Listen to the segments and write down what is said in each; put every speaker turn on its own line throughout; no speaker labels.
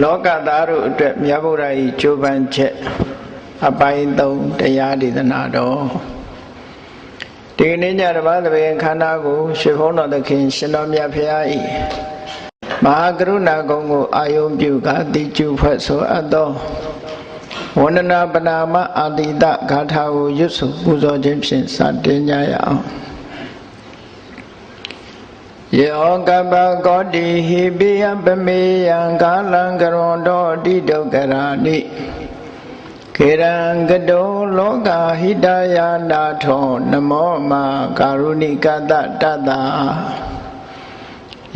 လောကသားတို့အတွက်မြတ်ဗုဒ္ဓ၏ကြိုးပမ်းချက်အပိုင်း3တရားဒေသနာတော်ဒီကနေ့ညတပါးသဘင်ခန္ဓာကိုရွှေဘုန်းတော်သခင်ရှင်တော်မြတ်ဖရာ၏မဟာကရုဏာကုံကိုအာယုံပြုကာတိကျုဖွဲ့ဆိုအပ်သောဝန္ဒနာပနာမအာတိတဂါထာကိုရွတ်ဆိုပူဇော်ခြင်းဖြင့်စတင်ကြရအောင်ယောကပကောတိဟိပိယပမေယံကာလံကရွန်တောတိဒုက္ခရာနိခေရံကတောလောကဟိတယာနာထောနမောမာကာရုဏိကတတတ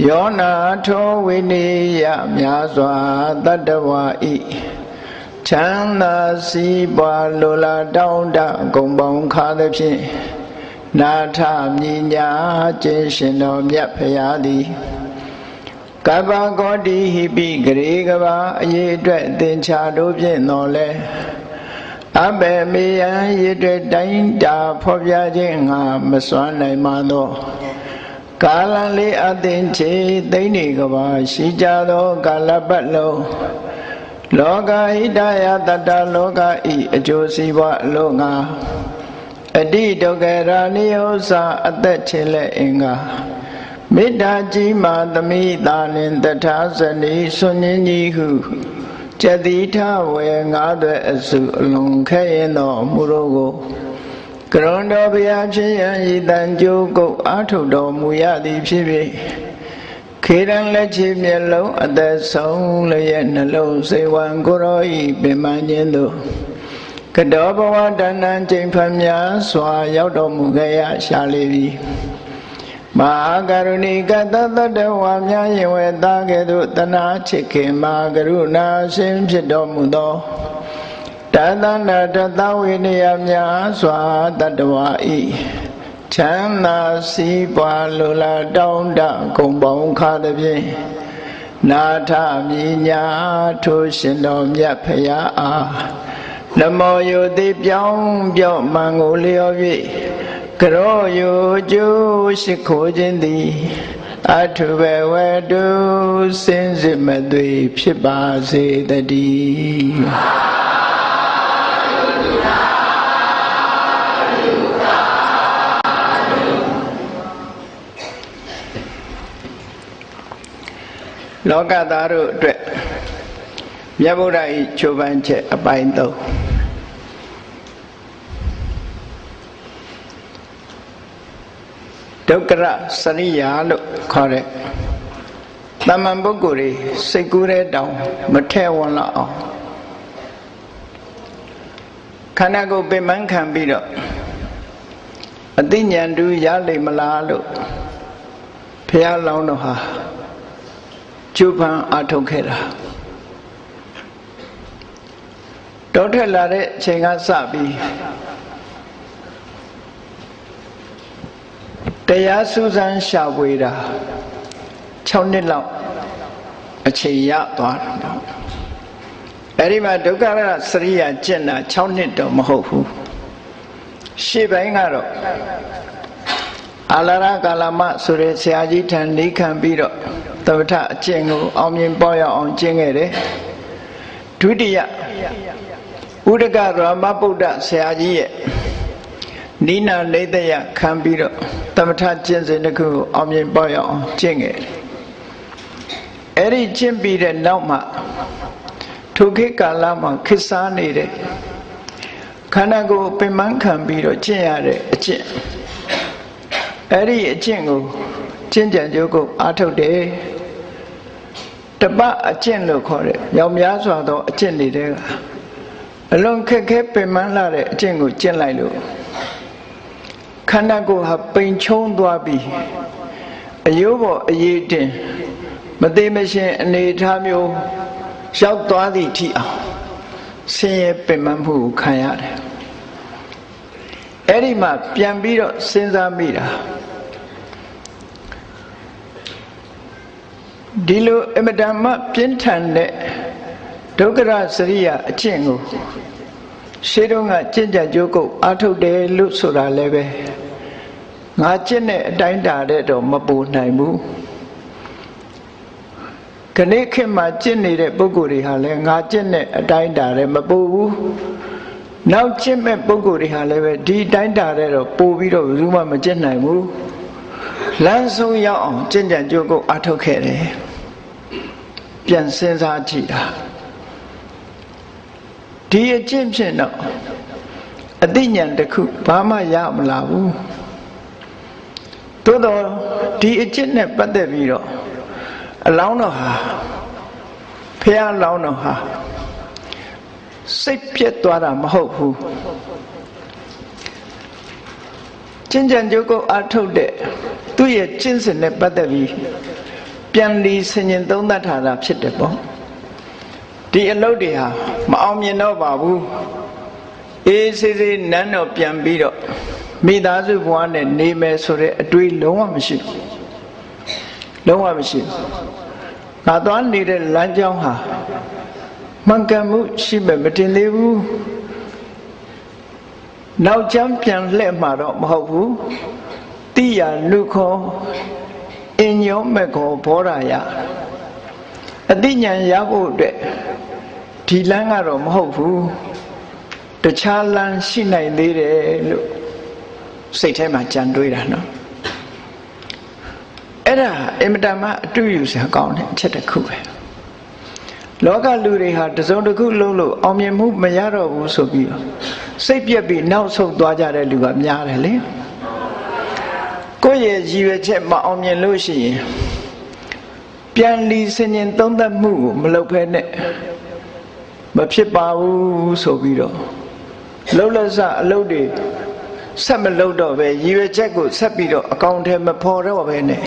ယောနာထောဝိနိယမြာစွာတတ္တဝါဤချမ်းသာစီးပွားလိုလားတောင်းတဂုံပေါင်းခါသဖြင့်နာထမြညာခြင်းရှင်တော်မြတ်ဖရာသည်ကပ္ပကောတိဟိပိဂရေကဘာအရေးအတွက်သင်္ချာတို့ဖြင့်တော်လဲအဘေမေယံရေအတွက်တိုင်းတာဖော်ပြခြင်းငါမစွမ်းနိုင်မှသောကာလလေးအသင်ချေသိမ့်နေကဘာရှိကြသောကာလပတ်လုံးလောကဟိတယတတ္တလောကဤအကျိုးစီးပွားအလို့ငါအတိဒုက္ခရာနိယောစာအသက်ချေလက်အင်္ဂါမေတ္တာကြီးမာသမိတာလင်တထာဇနီဆွန်ញင်းကြီးဟုကျတိထဝေငါးသွဲအစုအလုံးခဲရင်တော်မူတော်ကိုကရွန်တော်ဘုရားဖြစ်ရန်ဤတန်ကြိုးကုတ်အားထုတ်တော်မူရသည်ဖြစ်ဖြစ်ခေရန်လက်ချေမျက်လုံးအသက်ဆုံးလျက်နှလုံးစိတ်ဝံကိုရောဤပင်မခြင်းတို့ကတောဘဝတဏ္ဏကျိန်ဖန်များစွာရောက်တော်မူခဲ့ရရှာလေပြီမဟာကရုဏီကတတတ္တဝါများယင်ဝေသားကဲ့သို့တနာချစ်ခင်မဟာကရုဏာရှင်ဖြစ်တော်မူသောတသနာတသဝိနည်းများစွာတတ္တဝါဤချမ်းသာစီးပွားလိုလားတောင်းတဂုံပေါင်းခါသဖြင့်နာထမြညာထိုရှင်တော်မြတ်ဖရာအားနမောယုတိပြောင်းပြော့မှန်ကိုလျော်၍ကရောယုကျိုးရှိခိုးခြင်းသည်အထုဘဝတုစင်စစ်မသွေဖြစ်ပါစေတည်းလောကသားတို့အတွက်မြတ်ဗုဒ္ဓ၏ချိုးပမ်းချက်အပိုင်း3ဒုက္ခရစရိယာလို့ခေါ်တဲ့တမန်ပုဂ္ဂိုလ်တွေစိတ်ကူးတဲ့တောင်မထဲ့ဝန်းလောက်အောင်ခန္ဓာကိုယ်ပင်ပန်းခံပြီးတော့အသိဉာဏ်တူရလိမ့်မလားလို့ဘုရားလောင်းတော်ဟာကျူပန်အားထုတ်ခဲ့တာတောထက်လာတဲ့အချိန်ကစပြီးတရားစူးစမ်းရှာဖွေတာ6နှစ်လောက်အချိန်ရသွားတယ်အဲ့ဒီမှာဒုက္ခရစရိယာကျင့်တာ6နှစ်တော့မဟုတ်ဘူးရှေ့ပိုင်းကတော့အာလာရကာလမဆိုတဲ့ဆရာကြီးထံနေခံပြီးတော့သမထအကျင့်ကိုအောင်မြင်ပေါ်ရောက်အောင်ကျင့်ခဲ့တယ်ဒုတိယဥဒကရမဗုဒ္ဓဆရာကြီးရဲ့နိနာနေတယခံပြီးတော့သမထကျင့်စဉ်တစ်ခုကိုအောင်မြင်ပေါ်ရောက်အောင်ကျင့်ခဲ့တယ်အဲ့ဒီကျင့်ပြီးတဲ့နောက်မှာထိုခေတ်ကာလမှာခေတ်စားနေတဲ့ခန္ဓာကိုယ်ပင်ပန်းခံပြီးတော့ကျင့်ရတဲ့အကျင့်အဲ့ဒီအကျင့်ကိုကျင့်ကြံကြိုးကိုအားထုတ်တယ်တပအကျင့်လို့ခေါ်တဲ့မြောက်များစွာသောအကျင့်တွေကအလွန်ခက်ခဲပင်ပန်းလာတဲ့အကျင့်ကိုကျင့်လိုက်လို့ခန္ဓာကိုယ်ဟာပိန်ချုံသွားပြီးအယိုးပေါ်အရေးတင်မသေးမရှင်အနေထားမျိုးရောက်သွားသည့်အထိအောင်ဆင်းရဲပင်ပန်းမှုကိုခံရတယ်အဲ့ဒီမှာပြန်ပြီးတော့စဉ်းစားမိတာဒီလိုအမတန်မှပြင်းထန်တဲ့ဒုက္ခရစရိယာအကျင့်ကိုရှေးတုန်းကကျင့်ကြံကြိုးကုပ်အားထုတ်တယ်လို့ဆိုတာလည်းပဲင ငါကျင့်တဲ့အတိုင်းတာတဲ့တော့မပူနိုင်ဘူး ခဏခေတ်မှာကျင့်နေတဲ့ပုဂ္ဂိုလ်တွေဟာလည်းငါကျင့်တဲ့အတိုင်းတာလည်းမပိုဘူးနောက်ကျင့်မဲ့ပုဂ္ဂိုလ်တွေဟာလည်းပဲဒီအတိုင်းတာတဲ့တော့ပို့ပြီးတော့ဘယ်သူမှမကျင့်နိုင်ဘူးလမ်းဆုံးရောက်အောင်ကျင့်ကြံကြိုးကုပ်အားထုတ်ခဲ့တယ်ပြန်စဉ်းစားကြည့်တာဒီအကျင့်ဖြင့်တော့အသိဉာဏ်တစ်ခုဘာမှရမလာဘူးသို့တော့ဒီအကျင့်နဲ့ပတ်သက်ပြီးတော့အလောင်းတော်ဟာဖះလောင်းတော်ဟာစိတ်ပြတ်သွားတာမဟုတ်ဘူးကျင့်ကြံကြိုးကုပ်အားထုတ်တဲ့သူ့ရဲ့ကျင့်စဉ်နဲ့ပတ်သက်ပြီးပြန်လီဆင်ញင်သုံးသပ်ထားတာဖြစ်တယ်ပေါ့ဒီအလုပ်တွေဟာမအောင်မြင်တော့ပါဘူးအေးစေးစေးနန်းတော်ပြန်ပြီးတော့မိသားစုဘဝနဲ့နေမယ်ဆိုတဲ့အတွေးလုံးဝမရှိဘူးလုံးဝမရှိဘူးငါသွားနေတဲ့လမ်းကြောင်းဟာမှန်ကန်မှုရှိမဲ့မတင်သေးဘူးနောက်ကျမ်းပြန်လှည့်မှာတော့မဟုတ်ဘူးတိယလူခောအင်ညောမဲ့ခောဘောရာယအတိညာရဖို့အတွက်ဒီလမ်းကတော့မဟုတ်ဘူးတခြားလမ်းရှိနိုင်သေးတယ်လို့စိတ်ထဲမှာကြံတွေးတာနော်အဲ့ဒါအင်မတန်မှအတူယူစရာကောင်းတဲ့အချက်တစ်ခုပဲလောကလူတွေဟာတစုံတစ်ခုလုံးလို့အောင်မြင်မှုမရတော့ဘူးဆိုပြီးစိတ်ပြက်ပြီးနောက်ဆုတ်သွားကြတဲ့လူကများတယ်လေကိုယ့်ရဲ့ရည်ရွယ်ချက်မအောင်မြင်လို့ရှိရင်ပြန်လီဆင်ញင်သုံးသပ်မှုကိုမလုပ်ဖဲနဲ့မဖြစ်ပါဘူးဆိုပြီးတော့လှုပ်လှဆအလုပ်တွေဆက်မလုပ်တော့ပဲရည်ရွယ်ချက်ကိုဆက်ပြီးတော့အကောင့်ထဲမဖော်တော့ပဲနဲ့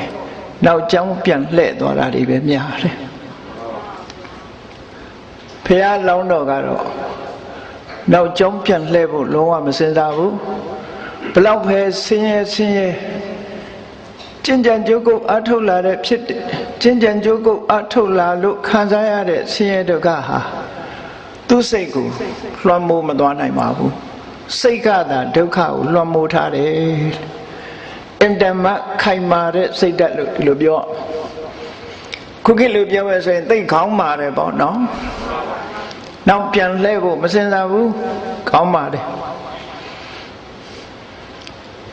နောက်ကျောင်းပြန်လှည့်သွားတာတွေပဲများတယ်ဖះလောင်းတော်ကတော့နောက်ကျောင်းပြန်လှည့်ဖို့လုံးဝမစင်စားဘူးဘလောက်ပဲဆင်းရဲကျင့်ကြံကြိုးကုပ်အားထုတ်လာတဲ့ဖြစ်ကျင့်ကြံကြိုးကုပ်အားထုတ်လာလို့ခံစားရတဲ့ဆင်းရဲဒုက္ခဟာသူ့စိတ်ကိုလွှမ်းမိုးမသွားနိုင်ပါဘူးစိတ်ကသာဒုက္ခကိုလွှမ်းမိုးထားတယ်အင်တမခိုင်မာတဲ့စိတ်ဓာတ်လို့ဒီလိုပြောခုခေတ်လိုပြောရဲဆိုရင်သိခေါင်းမာတယ်ပေါ့နော်နောက်ပြန်လှည့်ဖို့မစင်စားဘူးခေါင်းမာတယ်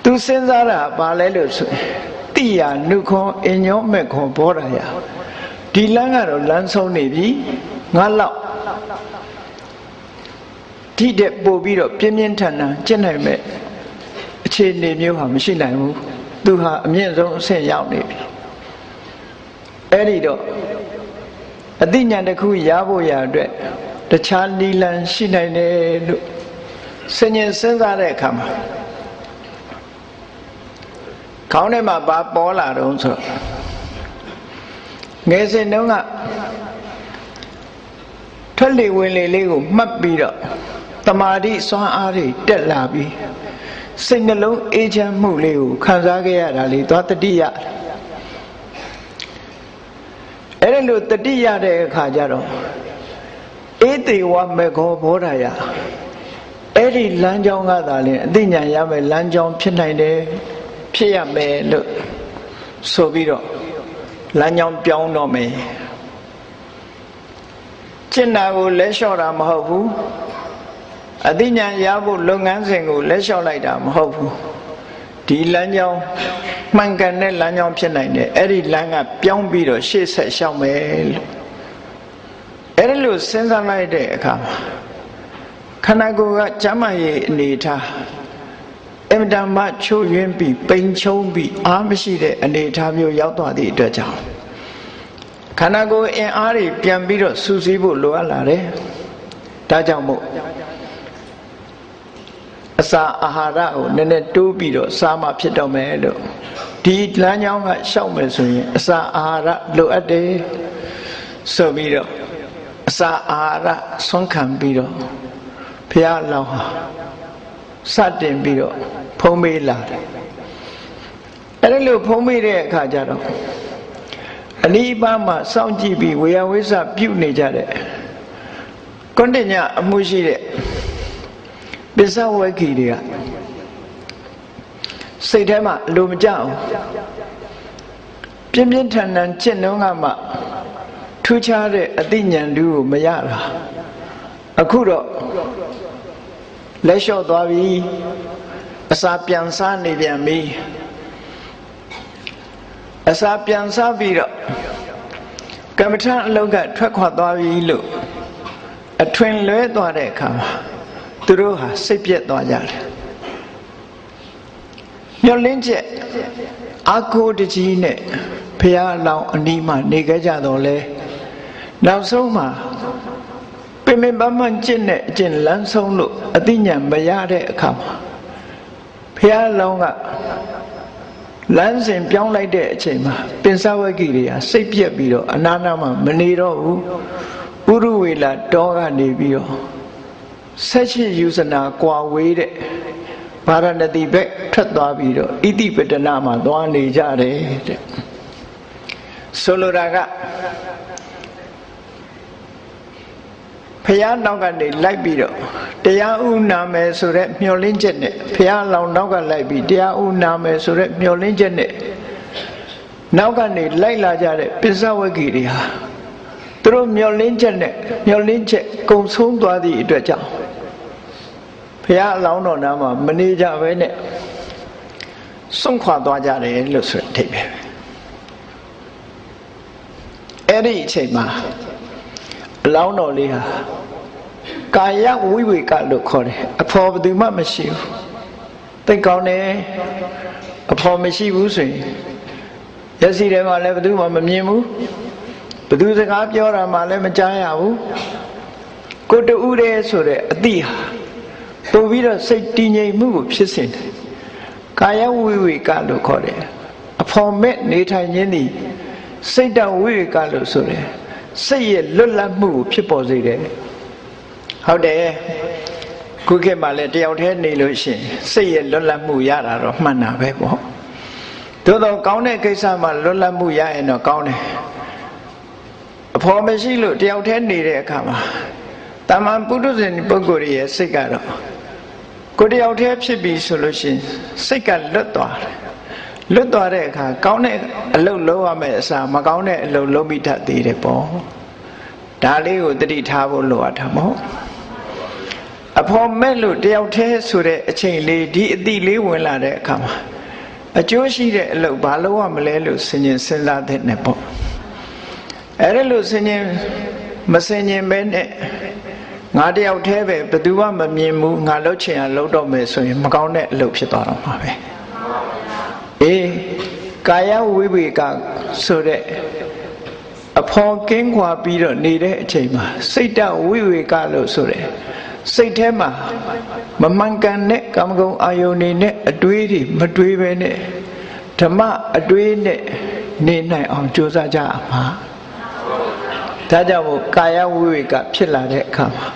သူစဉ်းစားတာဘာလဲလို့ဆိုရင်တိယနုခောအညောမဲ့ခောဘောရာယဒီလမ်းကတော့လမ်းဆုံးနေပြီငါလောက်ဒီတဲ့ပို့ပြီးတော့ပြင်းပြင်းထန်ထန်ကျင့်နိုင်မဲ့အခြေအနေမျိုးဟာမရှိနိုင်ဘူးသူဟာအမြင့်ဆုံးအဆင့်ရောက်နေပြီအဲ့ဒီတော့အသိဉာဏ်တစ်ခုရဖို့ရအတွက်တခြားနိလန်ရှိနိုင်တယ်လို့စဉ်းစားတဲ့အခါမှာခေါင်းထဲမှာဘာပေါ်လာတော့ဆိုငယ်စဉ်တုန်းကထွက်လေဝင်လေလေးကိုမှတ်ပြီးတော့တမာတိစွမ်းအားတွေတက်လာပြီးစိတ်နှလုံးအေးချမ်းမှုလေးကိုခံစားခဲ့ရတာလေသွားတတိယအဲ့ဒါလို့တတိယတဲ့အခါကျတော့အေးသေးဝမေခောဘောဓာယအဲ့ဒီလမ်းကြောင်းကသာလျှင်အသိဉာဏ်ရမယ်လမ်းကြောင်းဖြစ်နိုင်တယ်ဖြစ်ရမယ်လို့ဆိုပြီးတော့လမ်းကြောင်းပြောင်းတော့မယ်ကျင့်တာကိုလက်လျှော့တာမဟုတ်ဘူးအသိဉာဏ်ရဖို့လုပ်ငန်းစဉ်ကိုလက်လျှော့လိုက်တာမဟုတ်ဘူးဒီလမ်းကြောင်းမှန်ကန်တဲ့လမ်းကြောင်းဖြစ်နိုင်တယ်အဲ့ဒီလမ်းကပြောင်းပြီးတော့ရှေ့ဆက်ရှောက်မယ်လို့အဲ့ဒါလို့စဉ်းစားလိုက်တဲ့အခါမှာခန္ဓာကိုယ်ကကျမ်းမာရေးအနေထားအင်တန်မှချို့ယွင်းပြီးပိန်ချုံပြီးအားမရှိတဲ့အနေထားမျိုးရောက်သွားသည့်အတွက်ကြောင့်ခန္ဓာကိုယ်အင်အားတွေပြန်ပြီးတော့စူးစီးဖို့လိုအပ်လာတယ်ဒါကြောင့်မို့အစာအာဟာရကိုနည်းနည်းတိုးပြီးတော့စားမှဖြစ်တော့မယ်လို့ဒီလမ်းကြောင်းကရှောက်မယ်ဆိုရင်အစာအာဟာရလိုအပ်တယ်ဆိုပြီးတော့အစာအာဟာရဆွမ်းခံပြီးတော့ဘုရားလောင်းဟာစတင်ပြီးတော့ဖုံးပေးလာတယ်အဲ့ဒါလို့ဖုံးပေးတဲ့အခါကျတော့အနိဗ္ဗာန်မှာစောင့်ကြည့်ပြီးဝေယဝိဇ္ဇပြုနေကြတဲ့ကွန်းတညအမှုရှိတဲ့ပစ္စဝေခိတွေကစိတ်ထဲမှာအလိုမကျအောင်ပြင်းပြင်းထန်ထန်ကျင့်နှုံးကမှ ထူးခြားတဲ့အသိဉာဏ်တူကိုမရတာအခုတော့လက်လျှော့သွားပြီအစာပြန်စားနေပြန်ပြီအစာပြန်စားပြီးတော့ကမ္မထအလုံးကထွက်ခွာသွားပြီလို့အထွင်လွဲသွားတဲ့အခါမှာသူတို့ဟာစိတ်ပြက်သွားကြတယ်မျောလင်းချက်အာကိုတကြီးနဲ့ဘုရားအလောင်းအနီးမှာနေကြကြတော့လဲနောက်ဆုံးမှာပင်ပင်ပန်းပန်းကျင့်တဲ့အကျင့်လမ်းဆုံးလို့အသိဉာဏ်မရတဲ့အခါမှာဘုရားအလောင်းကလမ်းစဉ်ပြောင်းလိုက်တဲ့အချိန်မှာပင်စဝဂီတွေကစိတ်ပြက်ပြီးတော့အနာနာမှာမနေတော့ဘူးဥရဝေလာတောကနေပြီးတော့18ယူဇနာကွာဝေးတဲ့ဗာရဏသီဘက်ထွက်သွားပြီးတော့ဣတိပတနာမှာသွားနေကြတယ်တဲ့ဆိုလိုတာကဖះနောက်ကနေလိုက်ပြီးတော့တရားဥနာမယ်ဆိုတဲ့မျှော်လင့်ချက်နဲ့ဖះလောင်နောက်ကလိုက်ပြီးတရားဥနာမယ်ဆိုတဲ့မျှော်လင့်ချက်နဲ့နောက်ကနေလိုက်လာကြတဲ့ပိဿဝဂီတွေဟာသူတို့မျှော်လင့်ချက်နဲ့မျှော်လင့်ချက်ကုံဆုံးသွားသည့်အတွက်ကြောင့်ဘုရားအလောင်းတော်နာမှာမနေကြပဲနဲ့စွန့်ခွာသွားကြတယ်လို့ဆိုတဲ့အဓိပ္ပာယ်အဲ့ဒီအချိန်မှာအလောင်းတော်လေးဟာကာယဝိဝေကလို့ခေါ်တယ်အဖော်ဘယ်သူမှမရှိဘူးသိကောင်းတယ်အဖော်မရှိဘူးဆိုရင်မျက်စိထဲမှာလည်းဘယ်သူမှမမြင်ဘူးဘယ်သူစကားပြောတာမှလည်းမကြားရဘူးကိုတူးတယ်ဆိုတဲ့အတိဟာပို့ပြီးတော့စိတ်တည်ငြိမ်မှုကိုဖြစ်စေတယ်ကာယဝိဝေကလို့ခေါ်တယ်အဖော်မဲ့နေထိုင်ခြင်းသည်စိတ်တဝိဝေကလို့ဆိုတယ်စိတ်ရဲ့လွတ်လပ်မှုကိုဖြစ်ပေါ်စေတယ်ဟုတ်တယ်ခုခေတ်မှာလည်းတယောက်တည်းနေလို့ရှိရင်စိတ်ရဲ့လွတ်လပ်မှုရတာတော့မှန်တာပဲပေါ့သို့တော့ကောင်းတဲ့ကိစ္စမှာလွတ်လပ်မှုရရင်တော့ကောင်းတယ်အဖော်မရှိလို့တယောက်တည်းနေတဲ့အခါမှာတာမန်ပုထုဇဉ်ပုဂ္ဂိုလ်ရဲ့စိတ်ကတော့ကိုတယောက်တည်းဖြစ်ပြီဆိုလို့ရှိရင်စိတ်ကလွတ်သွားတယ်လွတ်သွားတဲ့အခါကောင်းတဲ့အလုပ်လုပ်ရမယ့်အစားမကောင်းတဲ့အလုပ်လုပ်မိတတ်သေးတယ်ပေါ့ဒါလေးကိုသတိထားဖို့လိုအပ်တာမဟုတ်အဖော်မဲ့လို့တယောက်တည်းဆိုတဲ့အချိန်လေးဒီအတိလေးဝင်လာတဲ့အခါမှာအကျိုးရှိတဲ့အလုပ်ဘာလုပ်ရမလဲလို့စဉ်းစားတဲ့နဲ့ပေါ့အဲ့ဒါလို့စဉ်းမစင်ញင်ပဲနဲ့ငါတယောက်တည်းပဲဘယ်သူမှမမြင်ဘူးငါလှုပ်ချင်အောင်လှုပ်တော့မယ်ဆိုရင်မကောင်းတဲ့အလုပ်ဖြစ်သွားတော့မှာပဲအေးကာယဝိဝေကဆိုတဲ့အဖော်ကင်းခွာပြီးတော့နေတဲ့အချိန်မှာစိတ်တဝိဝေကလို့ဆိုတယ်စိတ်ထဲမှာမမှန်ကန်တဲ့ကာမဂုဏ်အာယုန်တွေနဲ့အတွေးတွေမတွေးပဲနဲ့ဓမ္မအတွေးနဲ့နေနိုင်အောင်ကြိုးစားကြရမှာဒါကြောင့်မို့ကာယဝိဝေကဖြစ်လာတဲ့အခါမှာ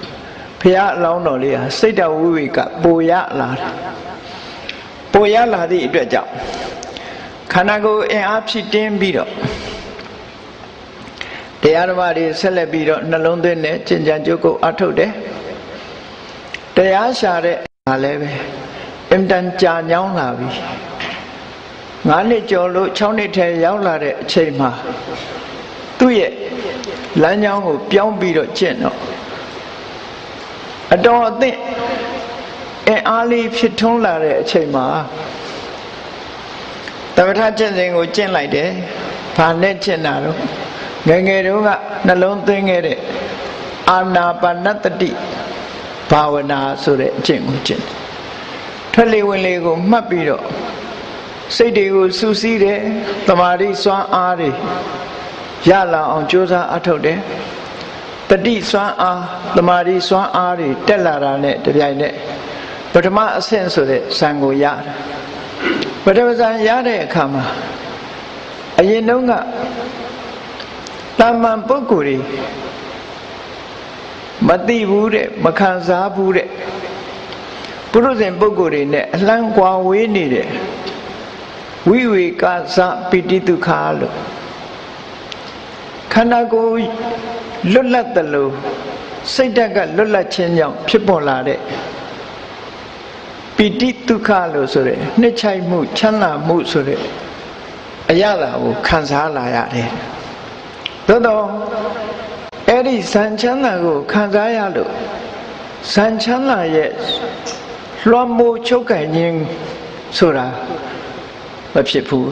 ဘုရားအလောင်းတော်လေးဟာစိတ်တဝိဝေကပိုရလာတယ်ပိုရလာသည့်အတွက်ကြောင့်ခန္ဓာကိုယ်အင်အားဖြစ်တင်းပြီးတော့တရားဓမ္မတွေဆက်လက်ပြီးတော့နှလုံးသွင်းနဲ့ကျင့်ကြံကြိုးကိုအထုတ်တယ်တရားရှာတဲ့ဟာလည်းပဲအင်တန်ကြာညောင်းလာပြီ9နှစ်ကျော်လို့6နှစ်ထဲရောက်လာတဲ့အချိန်မှာသူ့ရဲ့လမ်းကြောင်းကိုပြောင်းပြီးတော့ကျင့်တော့အတော်အသင့်အင်အားလေးဖြစ်ထွန်းလာတဲ့အချိန်မှာသမထကျင့်စဉ်ကိုကျင့်လိုက်တယ်။ဘာနဲ့ကျင့်တာတော့ငယ်ငယ်တုန်းကနှလုံးသွင်းခဲ့တဲ့အာနာပါနတတိဘာဝနာဆိုတဲ့အကျင့်ကိုကျင့်တယ်။ထွက်လေဝင်လေကိုမှတ်ပြီးတော့စိတ်တွေကိုစူးစီးတယ်။သမာဓိစွမ်းအားတွေရလာအောင်ကြိုးစားအထောက်တယ်တတိစွမ်းအားသမာဓိစွမ်းအားတွေတက်လာတာနဲ့တပြိုင်နက်ပထမအဆင့်ဆိုတဲ့ဇံကိုရတယ်ပထမဇံရတဲ့အခါမှာအရင်တုန်းကတာမန်ပုဂ္ဂိုလ်တွေမသိဘူးတဲ့မခံစားဘူးတဲ့ပုရုဇဉ်ပုဂ္ဂိုလ်တွေနဲ့အလှမ်းကွာဝေးနေတဲ့ဝိဝေကသပိတိဒုက္ခလို့ခန္ဓာကိုယ်လွတ်လပ်တယ်လို့စိတ်ဓာတ်ကလွတ်လပ်ခြင်းကြောင့်ဖြစ်ပေါ်လာတဲ့ပိဋိဒုက္ခလို့ဆိုတဲ့နှစ်ချိုက်မှုချမ်းသာမှုဆိုတဲ့အရာကိုခံစားလာရတယ် သောအဲ့ဒီဇန်ချမ်းသာကိုခံစားရလို့ဇန်ချမ်းသာရဲ့လွှမ်းမိုးချုပ်ကိုင်ခြင်းဆိုတာမဖြစ်ဘူး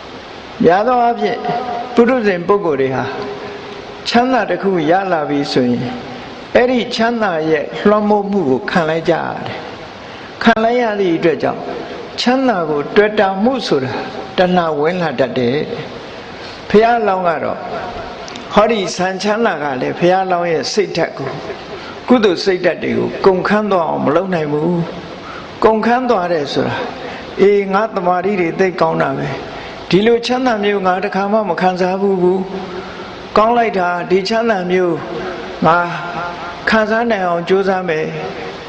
။များသောအားဖြင့်ပုရုဇဉ်ပုဂ္ဂိုလ်တွေဟာချမ်းသာတစ်ခုရလာပြီဆိုရင်အဲ့ဒီချမ်းသာရဲ့လွှမ်းမိုးမှုကိုခံလိုက်ကြရတယ်။ခံလိုက်ရသည့်အတွက်ကြောင့်ချမ်းသာကိုတွေ့တာမှုဆိုတာတဏှာဝင်လာတတ်တယ်။ဘုရားလောင်းကတော့ဟောဒီဇန်ချမ်းသာကလည်းဘုရားလောင်းရဲ့စိတ်ဓာတ်ကိုကုသိုလ်စိတ်ဓာတ်တွေကိုကုန်ခန်းသွားအောင်မလုပ်နိုင်ဘူး။ကုန်ခန်းသွားတယ်ဆိုတာအေးငါတမာရီတွေသိကောင်းတာပဲဒီလိုချမ်းသာမျိုးငါတစ်ခါမှမခံစားဘူးကောင်းလိုက်တာဒီချမ်းသာမျိုးငါခံစားနိုင်အောင်ကြိုးစားမယ်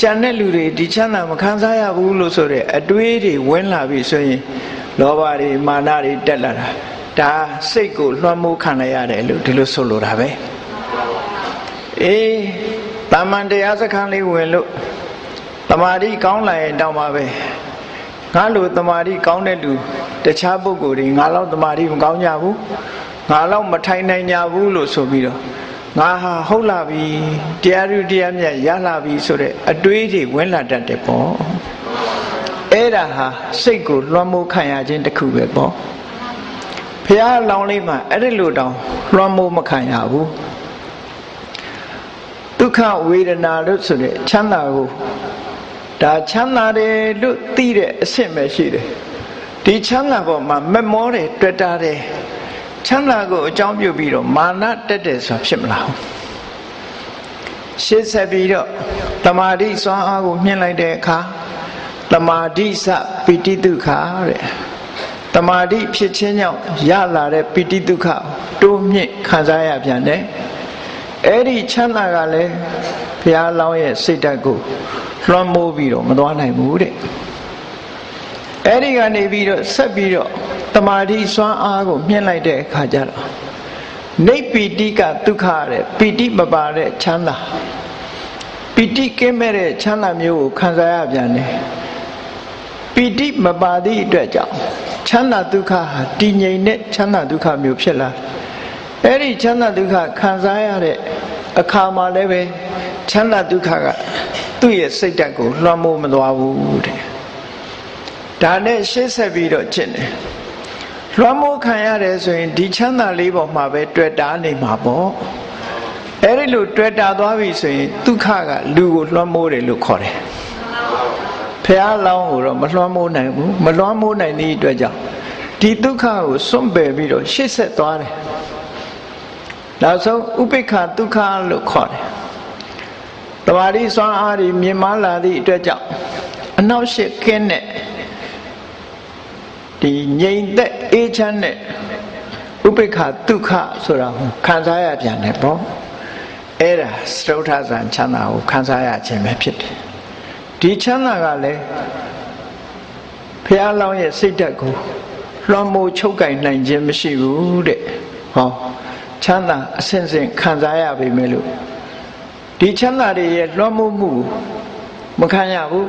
ကြံတဲ့လူတွေဒီချမ်းသာမခံစားရဘူးလို့ဆိုတဲ့အတွေးတွေဝင်လာပြီဆိုရင်လောဘတွေမာနတွေတက်လာတာဒါစိတ်ကိုလွှမ်းမိုးခံရရတယ်လို့ဒီလိုဆိုလိုတာပဲအေးတာမန်တရားစခန်းလေးဝင်လို့တမာရီကောင်းလာရင်တောင်းပါပဲငါလိုတမာရီကောင်းတဲ့လူတခြားပုဂ္ဂိုလ်တွေငါလောက်တမာရီမကောင်းကြဘူးငါလောက်မထိုင်နိုင်ကြဘူးလို့ဆိုပြီးတော့ငါဟာဟုတ်လာပြီတရားဥတရားမြတ်ရလာပြီဆိုတဲ့အတွေးတွေဝင်လာတတ်တယ်ပေါ့အဲ့ဒါဟာစိတ်ကိုလွှမ်းမိုးခံရခြင်းတစ်ခုပဲပေါ့ဘုရားလောင်းလေးမှာအဲ့ဒီလိုတောင်လွှမ်းမိုးမခံရဘူးဒုက္ခဝေဒနာလို့ဆိုတဲ့ချမ်းသာကိုဒါချမ်းသာတယ်လို့သိတဲ့အဆင့်ပဲရှိတယ်ဒီချမ်းသာပေါ်မှာမမောတယ်တွေ့တာတယ်ချမ်းသာကိုအကြောင်းပြုပြီးတော့မာနတက်တယ်ဆိုတာဖြစ်မလားရှေ့ဆက်ပြီးတော့တမာတိစွမ်းအားကိုမြှင့်လိုက်တဲ့အခါတမာတိစပိဋိဒုက္ခတဲ့တမာတိဖြစ်ခြင်းကြောင့်ရလာတဲ့ပိဋိဒုက္ခတိုးမြင့်ခံစားရပြန်တယ်အဲ့ဒီချမ်းသာကလည်းဘုရားလောင်းရဲ့စိတ်ဓာတ်ကိုလွှမ်းမိုးပြီးတော့မသွားနိုင်ဘူးတဲ့အဲ့ဒီကနေပြီးတော့ဆက်ပြီးတော့တမာတိစွမ်းအားကိုမြှင့်လိုက်တဲ့အခါကျတော့နေပိဋိကဒုက္ခတဲ့ပိဋိမပါတဲ့ချမ်းသာပိဋိကင်းမဲ့တဲ့ချမ်းသာမျိုးကိုခံစားရပြန်တယ်ပိဋိမပါသည့်အတွက်ကြောင့်ချမ်းသာဒုက္ခဟာတည်ငြိမ်တဲ့ချမ်းသာဒုက္ခမျိုးဖြစ်လာအဲ့ဒီချမ်းသာဒုက္ခခံစားရတဲ့အခါမှာလည်းပဲချမ်းသာဒုက္ခကသူ့ရဲ့စိတ်ဓာတ်ကိုလွှမ်းမိုးမသွားဘူးတဲ့ဒါနဲ့ရှေ့ဆက်ပြီးတော့ကျင့်တယ်လွှမ်းမိုးခံရတယ်ဆိုရင်ဒီချမ်းသာလေးပေါ်မှာပဲတွေ့တာနေမှာပေါ့အဲ့ဒီလိုတွေ့တာသွားပြီဆိုရင်ဒုက္ခကလူကိုလွှမ်းမိုးတယ်လို့ခေါ်တယ်ဖះလောင်းကိုတော့မလွှမ်းမိုးနိုင်ဘူးမလွှမ်းမိုးနိုင်တဲ့အတွက်ကြောင့်ဒီဒုက္ခကိုစွန့်ပယ်ပြီးတော့ရှေ့ဆက်သွားတယ်နောက်ဆုံးဥပိ္ပခဒုက္ခလို့ခေါ်တယ်တမာတိစွမ်းအားတွေမြင့်မားလာသည့်အတွက်ကြောင့်အနောက်ရှေ့ကင်းတဲ့ဒီငြိမ်သက်အေးချမ်းတဲ့ဥပိ္ပခဒုက္ခဆိုတာခံစားရပြန်တယ်ပေါ့အဲ့ဒါစတုထဇန်ချမ်းသာကိုခံစားရခြင်းပဲဖြစ်တယ်ဒီချမ်းသာကလည်းဘုရားလောင်းရဲ့စိတ်ဓာတ်ကိုလွှမ်းမိုးချုပ်ကင်နိုင်ခြင်းမရှိဘူးတဲ့ဟောချမ်းသာအစဉ်စဉ်ခံစားရပေမဲ့လို့ဒီချမ်းသာတွေရဲ့လွှမ်းမိုးမှုမခံရဘူး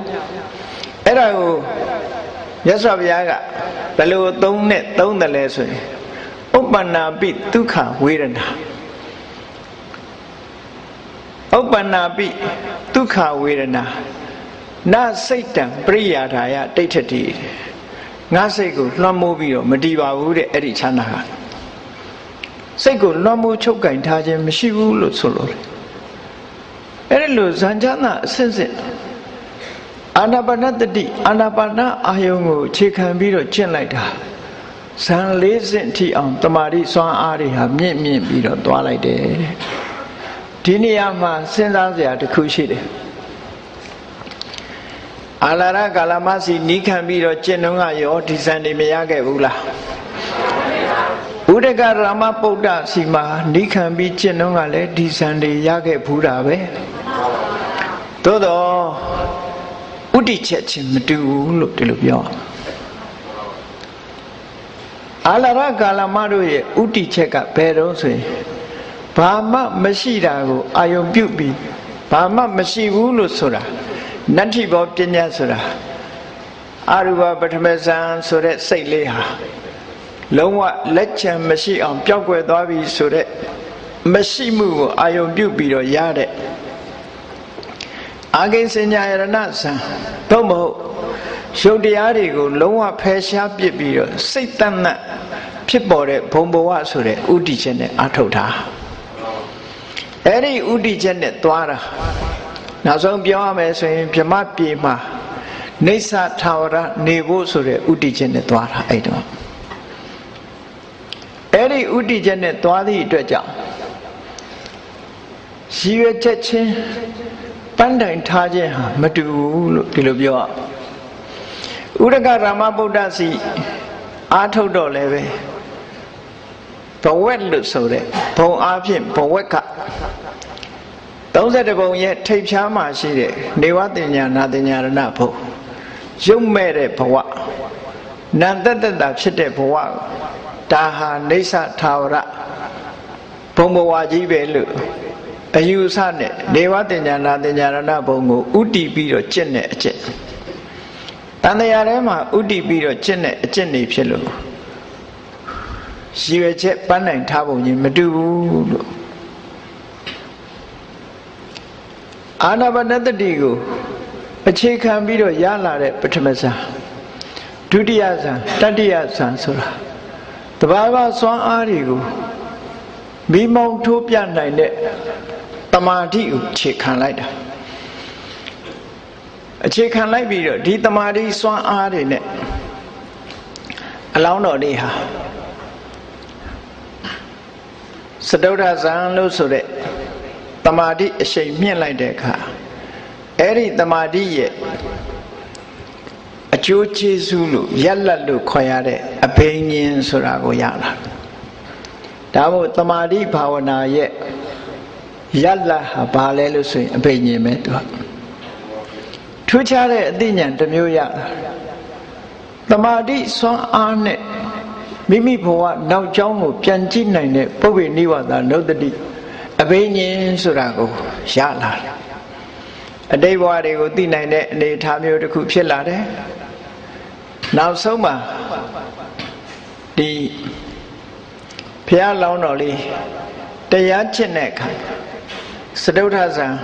အဲ့ဒါကိုမြတ်စွာဘုရားကဘယ်လိုသုံးတယ်လဲဆိုရင်ဥပ္ပန္နာပိဒုက္ခဝေဒနာဥပ္ပန္နာပိဒုက္ခဝေဒနာနာစိတ်တံပရိယာထာယဒိဋ္ဌတိငါစိတ်ကိုလွှမ်းမိုးပြီးတော့မတည်ပါဘူးတဲ့အဲ့ဒီချမ်းသာကစိတ်ကိုလွှမ်းမိုးချုပ်ကင်ထားခြင်းမရှိဘူးလို့ဆိုလို့အဲ့ဒီလိုဇန်ချမ်းသာအစစ်စစ်အာနာပါနတတိအာနာပါနအာယုံကိုအခြေခံပြီးတော့ကျင့်လိုက်တာဇန်၄ဆင့်ထိအောင်တမာတိစွမ်းအားတွေဟာမြင့်ပြီးတော့သွားလိုက်တယ်ဒီနေရာမှာစဉ်းစားစရာတစ်ခုရှိတယ်အာလာရကာလမစီနီးခံပြီးတော့ကျင့်တော့ကရောဒီဇန်တွေမရခဲ့ဘူးလားဘုဒ္ဓဂရမပုဒ္ဒစီမှာနီးခံပြီးကျင့်တော့ကလည်းဒီဇန်တွေရခဲ့ဘူးတာပဲသို့တော့ဥတ္တိချက်ချင်းမတူဘူးလို့ဒီလိုပြောအာလာရကာလမတို့ရဲ့ဥတ္တိချက်ကဘယ်တော့ဆိုရင်ဘာမှမရှိတာကိုအာယုံပြုတ်ပြီးဘာမှမရှိဘူးလို့ဆိုတာနတ္ထိဘောပညာဆိုတာအရူပပထမဇန်ဆိုတဲ့စိတ်လေးဟာလုံးဝလက်ချံမရှိအောင်ပျောက်ကွယ်သွားပြီဆိုတဲ့ မရှိမှုကိုအာယုံပြုပြီးတော့ရတဲ့အာဂိစညာယရဏဇံတော့မဟုတ်ရုပ်တရားတွေကိုလုံးဝဖယ်ရှားပစ်ပြီးတော့စိတ်တတ်နဲ့ဖြစ်ပေါ်တဲ့ဘုံဘဝဆိုတဲ့ဥဒိချက်နဲ့အထုတ်တာအဲ့ဒီဥဒိချက်နဲ့သွားတာနောက်ဆုံးပြောရမယ်ဆိုရင်ဗြဟ္မပြေမှာနေသထာဝရနေဖို့ဆိုတဲ့ဥဒိချက်နဲ့သွားတာအဲ့တော့အဲ့ဒီဥဒိချက်နဲ့သွားသည့်အတွက်ကြောင့်ရည်ရွယ်ချက်ချင်းပန်းတိုင်ထားခြင်းဟာမတူဘူးလို့ဒီလိုပြောဥဒကရာမဗုဒ္ဓစီအာထုတ်တော့လည်းပဲဘဝက်လို့ဆိုတဲ့ဘုံအားဖြင့်ဘဝက်က31ဘုံရဲ့ထိပ်ဖြားမှာရှိတဲ့နေဝတညာနာတညာရဏဘုံရုပ်မဲ့တဲ့ဘဝနံတတ္တဖြစ်တဲ့ဘဝဒါဟာနေသထာဝရဘုံဘဝကြီးပဲလို့အယူဆနဲ့နေဝတညာနာတညာရဏဘုံကိုဥတည်ပြီးတော့ကျင့်တဲ့အကျင့်တန်တရားထဲမှာဥတည်ပြီးတော့ကျင့်တဲ့အကျင့်တွေဖြစ်လို့ရည်ရွယ်ချက်ပန်းနိုင်ထားပုံချင်းမတူဘူးလို့အာနာပါနတတိကိုအခြေခံပြီးတော့ရလာတဲ့ပထမဇန်ဒုတိယဇန်တတိယဇန်ဆိုတာတဘာဝစွမ်းအားတွေကိုမိမောင်းထိုးပြနိုင်တဲ့တမာတိကိုအခြေခံလိုက်တာအခြေခံလိုက်ပြီးတော့ဒီတမာတိစွမ်းအားတွေနဲ့အလောင်းတော်လေးဟာစတုထဇန်လို့ဆိုတဲ့တမာတိအရှိန်မြင့်လိုက်တဲ့အခါအဲ့ဒီတမာတိရဲ့အကျိုးကျေးဇူးလို့ရက်လက်လို့ခေါ်ရတဲ့အဘိညာဉ်ဆိုတာကိုရလာဒါမို့တမာတိဘာဝနာရဲ့ရက်လက်ဟာဘာလဲလို့ဆိုရင်အဘိညာဉ်ပဲသူကထူးခြားတဲ့အသိဉာဏ်တစ်မျိုးရလာတမာတိစွမ်းအားနဲ့မိမိဘဝနောက်ကျောင်းကိုပြန်ကြည့်နိုင်တဲ့ပုဗ္ဗေနိဝါဒနုတ္တိအဘိညာဉ်ဆိုတာကိုရလာတယ်အတိတ်ဘဝတွေကိုသိနိုင်တဲ့အနေအထားမျိုးတစ်ခုဖြစ်လာတယ်နောက်ဆုံးမှာဒီဘုရားလောင်းတော်လေးတရားကျင့်တဲ့အခါစတုထဇန်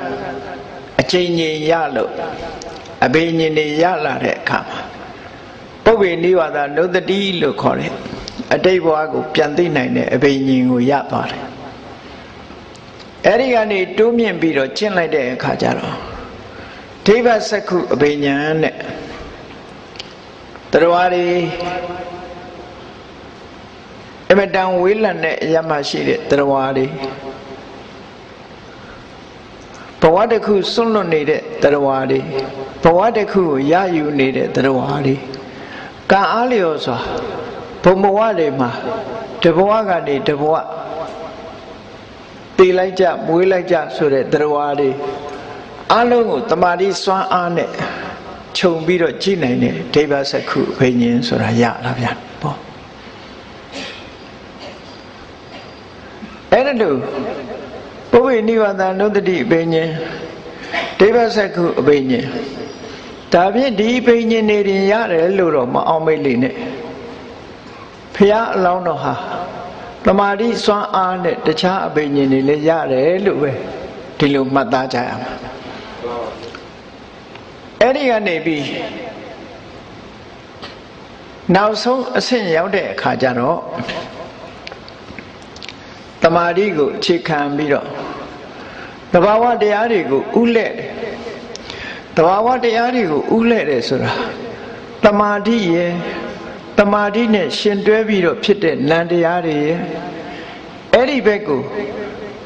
အကျဉ်းကြီးရလို့အဘိညာဉ်တွေရလာတဲ့အခါမှာပုဗ္ဗေနိဝါဒနုတ္တိလို့ခေါ်တယ်အတိတ်ဘဝကိုပြန်သိနိုင်တဲ့အဘိညာဉ်ကိုရသွားတယ်အဲ့ဒီကနေတိုးမြင့်ပြီးတော့ကျင့်လိုက်တဲ့အခါကျတော့ဒိဗ္ဗစက္ခုအဘိညာဉ်နဲ့တရားတွေအမတန်ဝေးလံတဲ့အရာမရှိတဲ့တရားတွေဘဝတစ်ခုစွန့်လွတ်နေတဲ့တရားတွေဘဝတစ်ခုကိုရယူနေတဲ့တရားတွေကံအားလျော်စွာဘုံဘဝတွေမှာတဘဝကနေတဘဝတည်လိုက်ကြမွေးလိုက်ကြဆိုတဲ့တရားတွေအလုံးကိုတမာတိစွမ်းအားနဲ့ခြုံပြီးတော့ကြည့်နိုင်တဲ့ဒိဗ္ဗစက္ခုအဘိညာဉ်ဆိုတာရလာဗျာပေါ့အဲ့ဒါလို့ပုဗ္ဗေနိဝါဒနုတ္တိအဘိညာဉ်ဒိဗ္ဗစက္ခုအဘိညာဉ်ဒါဖြင့်ဒီအဘိညာဉ်တွေတင်ရတယ်လို့တော့မအောင်မိတ်လိမ့်နဲ့ဖျားအလောင်းတော်ဟာတမာတိစွမ်းအားနဲ့တခြားအဘိညာဉ်တွေလည်းရတယ်လို့ပဲဒီလိုမှတ်သားကြရမှာအဲ့ဒီကနေပြီးနောက်ဆုံးအဆင့်ရောက်တဲ့အခါကျတော့တမာတိကိုအခြေခံပြီးတော့သဘာဝတရားတွေကိုဥလဲ့တယ်သဘာဝတရားတွေကိုဥလဲ့တယ်ဆိုတာတမာတိရဲ့တမာတိနဲ့ရှင်တွဲပြီးတော့ဖြစ်တဲ့နံတရားတွေရဲ့အဲ့ဒီဘက်ကို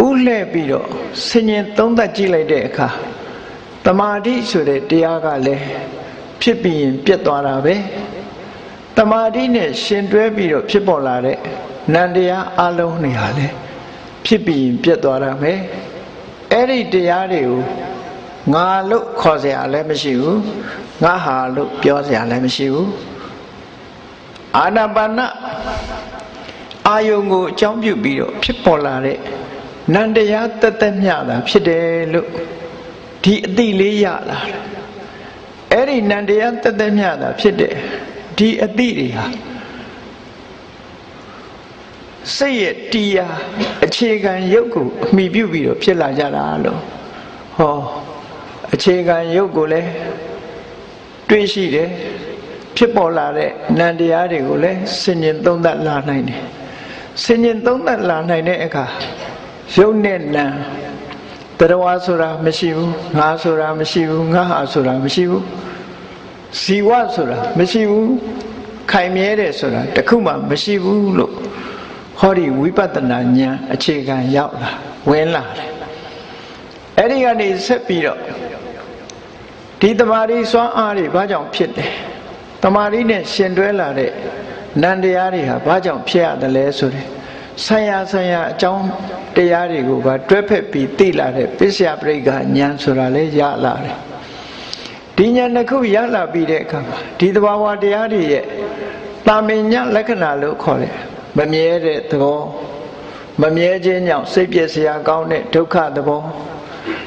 ဥလဲ့ပြီးတော့ဆင်ញင်သုံးသပ်ကြည့်လိုက်တဲ့အခါတမာတိဆိုတဲ့တရားကလည်းဖြစ်ပြီးရင်ပြတ်သွားတာပဲတမာတိနဲ့ရှင်တွဲပြီးတော့ဖြစ်ပေါ်လာတဲ့နံတရားအလုံးတွေဟာလည်းဖြစ်ပြီးရင်ပြတ်သွားတာပဲအဲ့ဒီတရားတွေကိုငါလို့ခေါ်စရာလည်းမရှိဘူးငါဟာလို့ပြောစရာလည်းမရှိဘူးအာနာပါနအာယုံကိုအကြောင်းပြုပြီးတော့ဖြစ်ပေါ်လာတဲ့နံတရားတသက်မြတာဖြစ်တယ်လို့ဒီအတိလေးရလာတယ်အဲ့ဒီနံတရားတသက်မြတာဖြစ်တယ်ဒီအတိတွေဟာ စိတ်ရဲ့တရားအခြေခံရုပ်ကိုအမိပြုပြီးတော့ဖြစ်လာကြတာလို့ဟောအခြေခံရုပ်ကိုလည်းတွေ့ရှိတယ်ဖြစ်ပေါ်လာတဲ့နံတရားတွေကိုလည်းဆင်ញင်သုံးသပ်လာနိုင်တယ်ဆင်ញင်သုံးသပ်လာနိုင်တဲ့အခါရုပ်နဲ့နံတရားဆိုတာမရှိဘူးငါဆိုတာမရှိဘူးငါဟာဆိုတာမရှိဘူးဇီဝဆိုတာမရှိဘူးခိုင်မြဲတယ်ဆိုတာတခုမှမရှိဘူးလို့ဟောဒီဝိပဿနာဉာဏ်အခြေခံရောက်လာဝင်လာတယ်အဲ့ဒီကနေဆက်ပြီးတော့ဒီတမာရီစွမ်းအားတွေဘာကြောင့်ဖြစ်တယ်တမာရီနဲ့ရှင်တွဲလာတဲ့နံတရားတွေဟာဘာကြောင့်ဖြစ်ရတယ်လဲဆိုတဲ့ဆံရအကြောင်းတရားတွေကိုပါတွဲဖက်ပြီးသိလာတဲ့ပစ္စယပရိက္ခဉာဏ်ဆိုတာလေရလာတယ်ဒီဉာဏ်တစ်ခုရလာပြီးတဲ့အခါမှာဒီသဘာဝတရားတွေရဲ့တာမင်ညလက္ခဏာလို့ခေါ်တယ်မမြဲတဲ့သဘောမမြဲခြင်းကြောင့်စိတ်ပြည့်စရာကောင်းတဲ့ဒုက္ခသဘော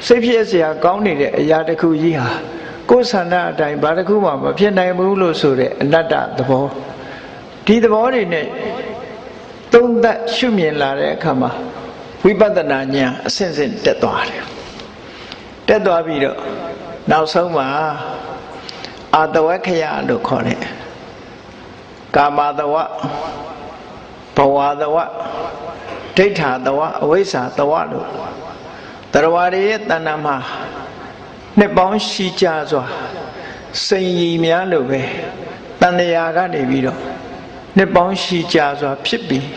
စိတ်ပြည့်စရာကောင်းနေတဲ့အရာတစ်ခုကြီးဟာကိုယ်ဆန္ဒအတိုင်းဘာတစ်ခုမှမဖြစ်နိုင်ဘူးလို့ဆိုတဲ့အနတ္တသဘောဒီသဘောတွေနဲ့သုံးသပ်ရှုမြင်လာတဲ့အခါမှာဝိပဿနာဉာဏ်အစဉ်စဉ်တက်သွားတယ်တက်သွားပြီးတော့နောက်ဆုံးမှာအာတဝခယလို့ခေါ်တဲ့ကာမတဝဘဝတဝဒိဋ္ဌာတဝအဝိဇ္ဇာတဝလို့တရားတွေရဲ့တဏ္ဍာမှာနှစ်ပေါင်းရှိကြစွာစိန်ရီများလို့ပဲတဏှာကနေပြီးတော့နှစ်ပေါင်းရှိကြစွာဖြစ်ပြီး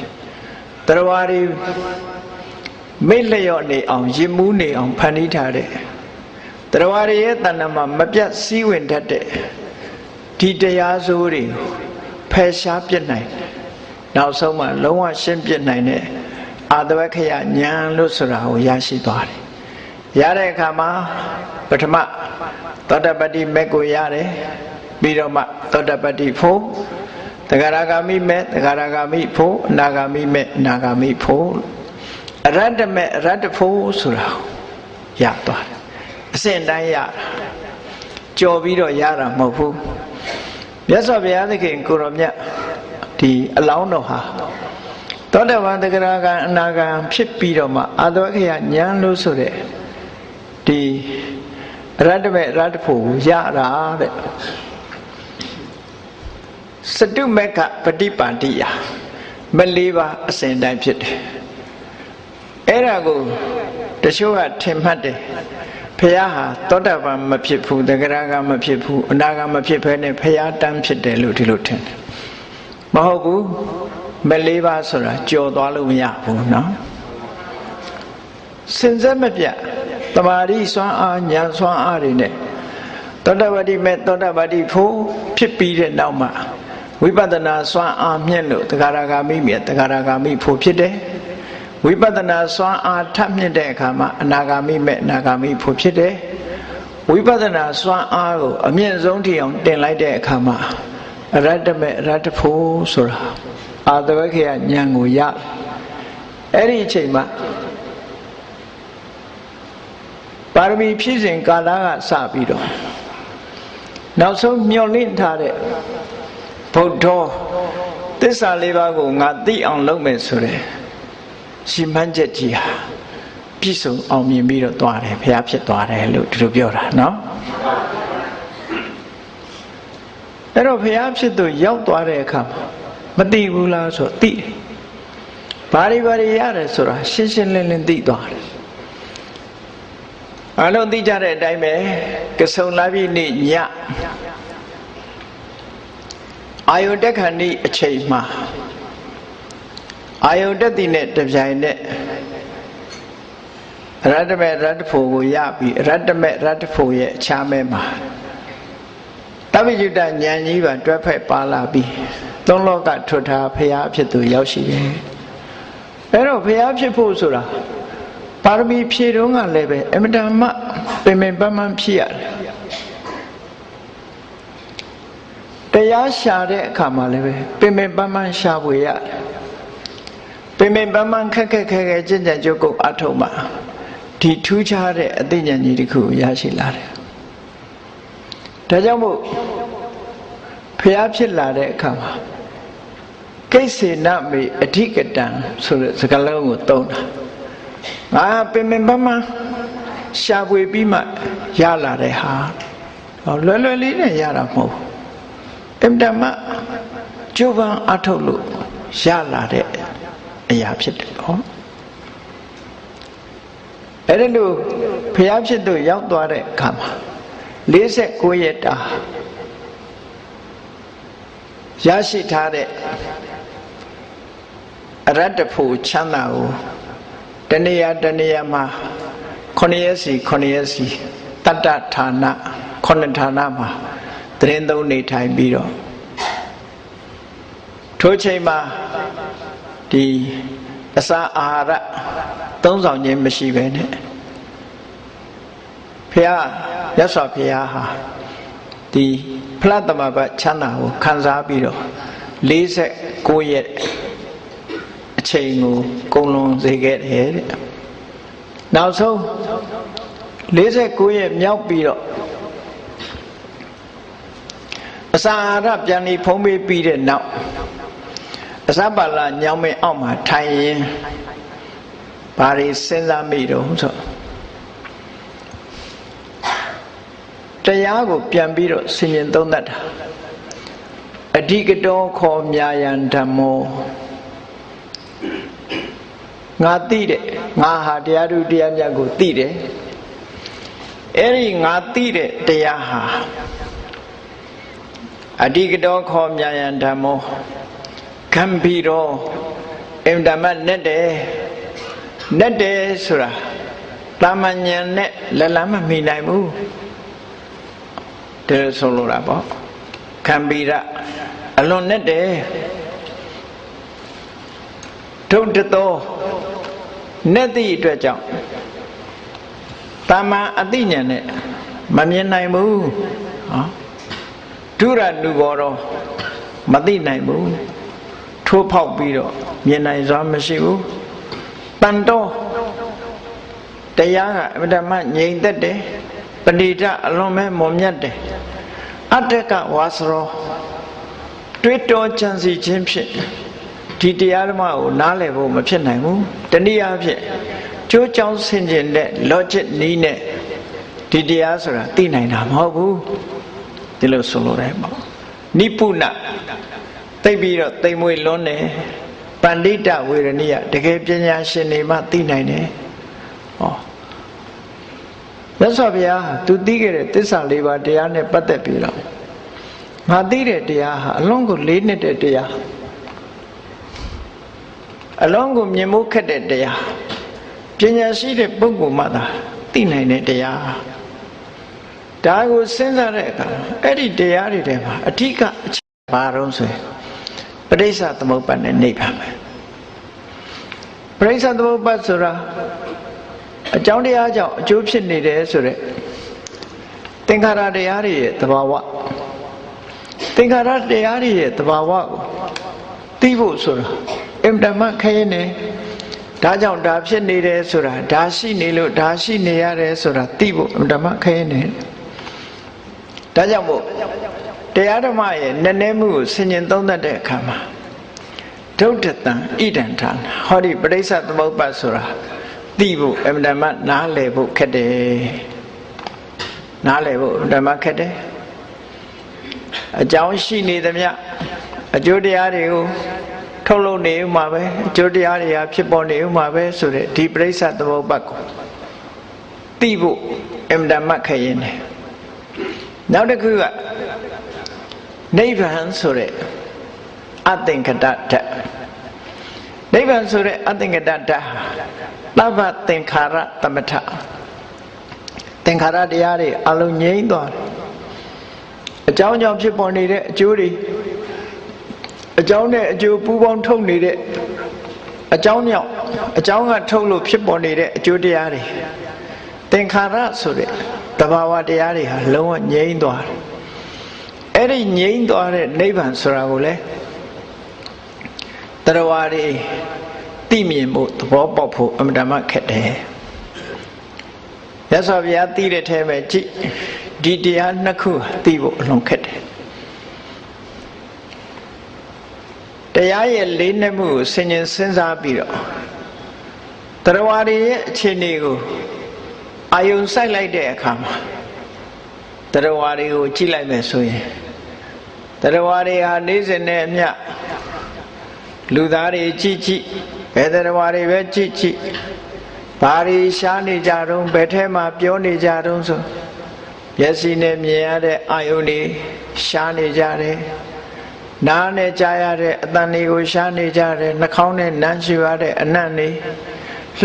တရားတွေမိတ်လျော့နေအောင်ရည်မူးနေအောင်ဖန်တီးထားတဲ့တရားတွေရဲ့တဏ္ဍာမှာမပြတ်စည်းဝင်တတ်တဲ့ဒီတရားစိုးတွေဖယ်ရှားပြစ်နိုင်နောက်ဆုံးမှလုံးဝရှင်းပြနိုင်တဲ့အာတဝခယဉာဏ်လို့ဆိုတာကိုရရှိသွားတယ်ရတဲ့အခါမှာပထမသောတပတ္တိမေကိုရတယ်ပြီးတော့မှသောတပတ္တိဖို့သဂရဂါမိမေသဂရဂါမိဖို့အနာဂါမိမေအနာဂါမိဖို့အရတ္တမေအရတ္တဖို့ဆိုတာရသွားတယ်အစဉ်တိုင်းရတာကြော်ပြီးတော့ရတာမဟုတ်ဘူးမြတ်စွာဘုရားသခင်ကိုရောမြတ်ဒီအလောင်းတော်ဟာသောတပန်သဂရဂံအနာဂံဖြစ်ပြီးတော့မှအာတဝခယဉာဏ်လို့ဆိုတဲ့ဒီအရတ္တမေအရတ္တဖို့ရတာတဲ့စတုမေကပฏิပန္တိယမလေးပါအစဉ်တိုင်းဖြစ်တယ်အဲ့ဒါကိုတချို့ကထင်မှတ်တယ်ဘုရားဟာသောတပန်မဖြစ်ဘူးသဂရဂံမဖြစ်ဘူးအနာဂံမဖြစ်ဘဲနဲ့ဘုရားတန်းဖြစ်တယ်လို့ဒီလိုထင်တယ်မဟုတ်ဘူးမလေးပါဆိုတာကြော်သွားလို့မရဘူးเนาะစင်စက်မပြတ်တမာရီစွမ်းအားဉာဏ်စွမ်းအားတွေနဲ့သောတပတ္တိမေသောတပတ္တိဖို့ဖြစ်ပြီးတဲ့နောက်မှာဝိပဿနာစွမ်းအားမြင့်လို့သဂရဂါမိမြတ်သဂရဂါမိဖို့ဖြစ်တယ်ဝိပဿနာစွမ်းအားထပ်မြင့်တဲ့အခါမှာအနာဂါမိမေအနာဂါမိဖို့ဖြစ်တယ်ဝိပဿနာစွမ်းအားကိုအမြင့်ဆုံးထိအောင်တင်လိုက်တဲ့အခါမှာအရတ္တမေအရတ္တဖို့ဆိုတာအာတဝခယဉာဏ်ကိုရအဲ့ဒီအချိန်မှာပါရမီဖြည့်စဉ်ကာလကစပြီးတော့နောက်ဆုံးမျှော်လင့်ထားတဲ့ဗုဒ္ဓသစ္စာလေးပါးကိုငါသိအောင်လုပ်မယ်ဆိုတဲ့ရှိမှန်းချက်ကြီးဟာပြည့်စုံအောင်မြင်ပြီးတော့သွားတယ်ဘုရားဖြစ်သွားတယ်လို့ဒီလိုပြောတာเนาะအဲ့တော့ဘုရားဖြစ်သူရောက်သွားတဲ့အခါမသိဘူးလားဆိုသိတယ်ဘာတွေရတယ်ဆိုတာရှင်းရှင်းလင်းလင်းသိသွားတယ်အလုံးသိကြတဲ့အတိုင်းပဲကဆုံလာပြီနေ့ညအာယုတက်ခဏိအချိန်မှာအာယုတက်တည်နဲ့တပြိုင်နက်ရတ္တမေရတ္တဖို့ကိုရပြီးရတ္တမေရတ္တဖို့ရဲ့အခြားမဲမှာတပ္ပိယုတ္တဉာဏ်ကြီးပါတွဲဖက်ပါလာပြီးသုံးလောကထွတ်ထားဘုရားဖြစ်သူရောက်ရှိတယ်အဲ့တော့ဘုရားဖြစ်ဖို့ဆိုတာပါရမီဖြည့်တုန်းကလည်းပဲအမတန်မှပင်ပင်ပန်းပန်းဖြစ်ရတယ်တရားရှာတဲ့အခါမှာလည်းပဲပင်ပင်ပန်းပန်းရှာဖွေရတယ်ပင်ပင်ပန်းပန်းခက်ကြင်ကြံကြုတ်ကုတ်အထုံးမှာဒီထူးခြားတဲ့အသိဉာဏ်ကြီးတစ်ခုရရှိလာတယ်ဒါကြောင့်မို့ဖျားဖြစ်လာတဲ့အခါမှာ ကိစေနမေအဓိကတံဆိုတဲ့စကားလုံးကိုသုံးတာငါပင်ပင်ပန်းပန်းရှာဖွေပြီးမှရလာတဲ့ဟာလွယ်လွယ်လေးနဲ့ရတာမဟုတ်ဘူးအင်တမကျိုးပန်းအထုတ်လို့ရလာတဲ့အရာဖြစ်တယ်ဟောအဲ့ဒါလို့ဘုရားဖြစ်သူရောက်သွားတဲ့အခါမှာ49ရက်တာရရှိထားတဲ့အရတ္တဖို့ချမ်းသာကိုတဏှာတဏှာမှာ9ရက်စီ9ရက်စီတတ္တဌာန9ဌာနမှာသရင်သုံးနေထိုင်ပြီးတော့ထိုချိန်မှာဒီအစာအာဟာရသုံးဆောင်ခြင်းမရှိပဲနဲ့ဘုရားရသော်ဘုရားဟာဒီဖလားသမဘတ်ချမ်းသာကိုခံစားပြီးတော့49ရက်အချိန်ကိုကုန်လွန်စေခဲ့တယ်တဲ့နောက်ဆုံး49ရက်မြောက်ပြီးတော့အစာအာဟာရပြန်ပြီးဖုံးပေးပြီးတဲ့နောက်အစပါလာညောင်းမင်းအောက်မှာထိုင်ရင်ဘာတွေစဉ်းစားမိတော့ဆိုတရားကိုပြန်ပြီးတော့ဆင်ခြင်သုံးသပ်တာအဓိကတောခောမြာယံဓမ္မောငါသိတယ်ငါဟာတရားသူတရားမြတ်ကိုသိတယ်အဲ့ဒီငါသိတဲ့တရားဟာအဓိကတောခောမြာယံဓမ္မောခံပြီးတော့အင်တမနဲ့တယ်ဆိုတာတာမញ្ញံနဲ့လက်လမ်းမမီနိုင်ဘူးတယ်ဆိုလိုတာပေါ့ခံပြီးရအလွန်နဲ့တယ်ဒုဒ္ဒသောနဲ့သည့်အတွက်ကြောင့်တာမန်အသိဉာဏ်နဲ့မမြင်နိုင်ဘူးဟောဒုရနုဘောတော့မသိနိုင်ဘူးထိုးဖောက်ပြီးတော့မြင်နိုင်စွာမရှိဘူးတန်တော်တရားကအမြဲတမ်းငြိမ်သက်တယ်ပဏိတအလွန်ပဲမွန်မြတ်တယ်အတ္တကဝါစရောတွေးတောကြံစီခြင်းဖြင့်ဒီတရားဓမ္မကိုနားလည်ဖို့မဖြစ်နိုင်ဘူးတနည်းအားဖြင့်ကျိုးကြောင်းဆင်ခြင်တဲ့ logic နည်းနဲ့ဒီတရားဆိုတာသိနိုင်တာမဟုတ်ဘူးဒီလိုဆိုလိုတယ်ပေါ့နိပုဏသိပြီးတော့သိမ်မွေလွန်းတယ်ပန္တိတဝေရဏိယတကယ်ပညာရှင်တွေမှသိနိုင်တယ်ဟောမြတ်စွာဘုရားသူသိခဲ့တဲ့သစ္စာ၄ပါးတရားနဲ့ပတ်သက်ပြီးတော့ငါသိတဲ့တရားဟာအလုံးကိုလေးနှစ်တဲ့တရားအလုံးကိုမြင်မှုခက်တဲ့တရားပညာရှိတဲ့ပုဂ္ဂိုလ်မှသာသိနိုင်တဲ့တရားဒါကိုစဉ်းစားတဲ့အခါအဲ့ဒီတရားတွေထဲမှာအဓိကအချက်ဘာတော့ဆိုရင်ပရိစ္ဆသမုပ္ပါဒ်နဲ့နိဗ္ဗာန်ပဲပရိစ္ဆသမုပ္ပါဒ်ဆိုတာအကြောင်းတရားကြောင့်အကျိုးဖြစ်နေတယ်ဆိုတဲ့သင်္ခါရတရားတွေရဲ့သဘာဝသင်္ခါရတရားတွေရဲ့သဘာဝကိုသိဖို့ဆိုတာအင်တမခဲနေဒါကြောင့်ဒါဖြစ်နေတယ်ဆိုတာဒါရှိနေလို့ဒါရှိနေရတယ်ဆိုတာသိဖို့အင်တမခဲနေဒါကြောင့်မို့တရားဓမ္မရဲ့နည်းနည်းမှုကိုဆင်ခြင်သုံးသပ်တဲ့အခါမှာဒုဋ္ဌတံဣဒံဌာနဟောဒီပရိစ္ဆသမုပ္ပါဒ်ဆိုတာသိဖို့အမှန်တမ်းနားလည်ဖို့ခက်တယ်နားလည်ဖို့အမှန်တမ်းခက်တယ်အကြောင်းရှိနေသမျှအကျိုးတရားတွေကိုထုတ်လုပ်နေဥမှာပဲအကျိုးတရားတွေဟာဖြစ်ပေါ်နေဥမှာပဲဆိုတဲ့ဒီပရိစ္ဆသမုပ္ပါဒ်ကိုသိဖို့အမှန်တမ်းခက်ရင်တယ်နောက်တစ်ခုကနိဗ္ဗာန်ဆိုတဲ့အသင်္ခတဓာတ်နိဗ္ဗာန်ဆိုတဲ့အသင်္ခတဓာတ်သဗ္ဗသင်္ခါရသမထသင်္ခါရတရားတွေအလုံးငြိမ်းသွားတယ်အကြောင်းကြောင့်ဖြစ်ပေါ်နေတဲ့အကျိုးတွေအကြောင်းနဲ့အကျိုးပူးပေါင်းထုတ်နေတဲ့အကြောင်းကြောင့်အကြောင်းကထုတ်လို့ဖြစ်ပေါ်နေတဲ့အကျိုးတရားတွေသင်္ခါရဆိုတဲ့သဘာဝတရားတွေဟာလုံးဝငြိမ်းသွားတယ်အဲ့ဒီငြိမ်းသွားတဲ့နိဗ္ဗာန်ဆိုတာကိုလေတရားဝါတွေသိမြင်ဖို့သဘောပေါက်ဖို့အမှန်တမ်းခက်တယ်ရသော်ဗျာသိတဲ့ထဲမှာကြည့်ဒီတရားနှစ်ခုသိဖို့အလွန်ခက်တယ်တ တရားရဲ့လေးနက်မှုကိုဆင်ញင်စဉ်းစားပြီးတော့တရားဝါတွေရဲ့အခြေအနေကိုအာယုံစိုက်လိုက်တဲ့အခါမှာတရားဝါတွေကိုကြည့်လိုက်မယ်ဆိုရင်တရားဝါတွေဟာနေ့စဉ်နဲ့အမျှလူသားတွေကြည့်ကြည့်ဘယ်တရားဝါတွေပဲကြည့်ကြည့်ဘာတွေရှားနေကြတော့ဘယ်ထဲမှာပြောနေကြတော့ဆိုမျက်စိနဲ့မြင်ရတဲ့အာယုန်တွေရှားနေကြတယ်နားနဲ့ကြားရတဲ့အသံတွေကိုရှားနေကြတယ်နှာခေါင်းနဲ့နမ်းရှူရတဲ့အနံ့တွေ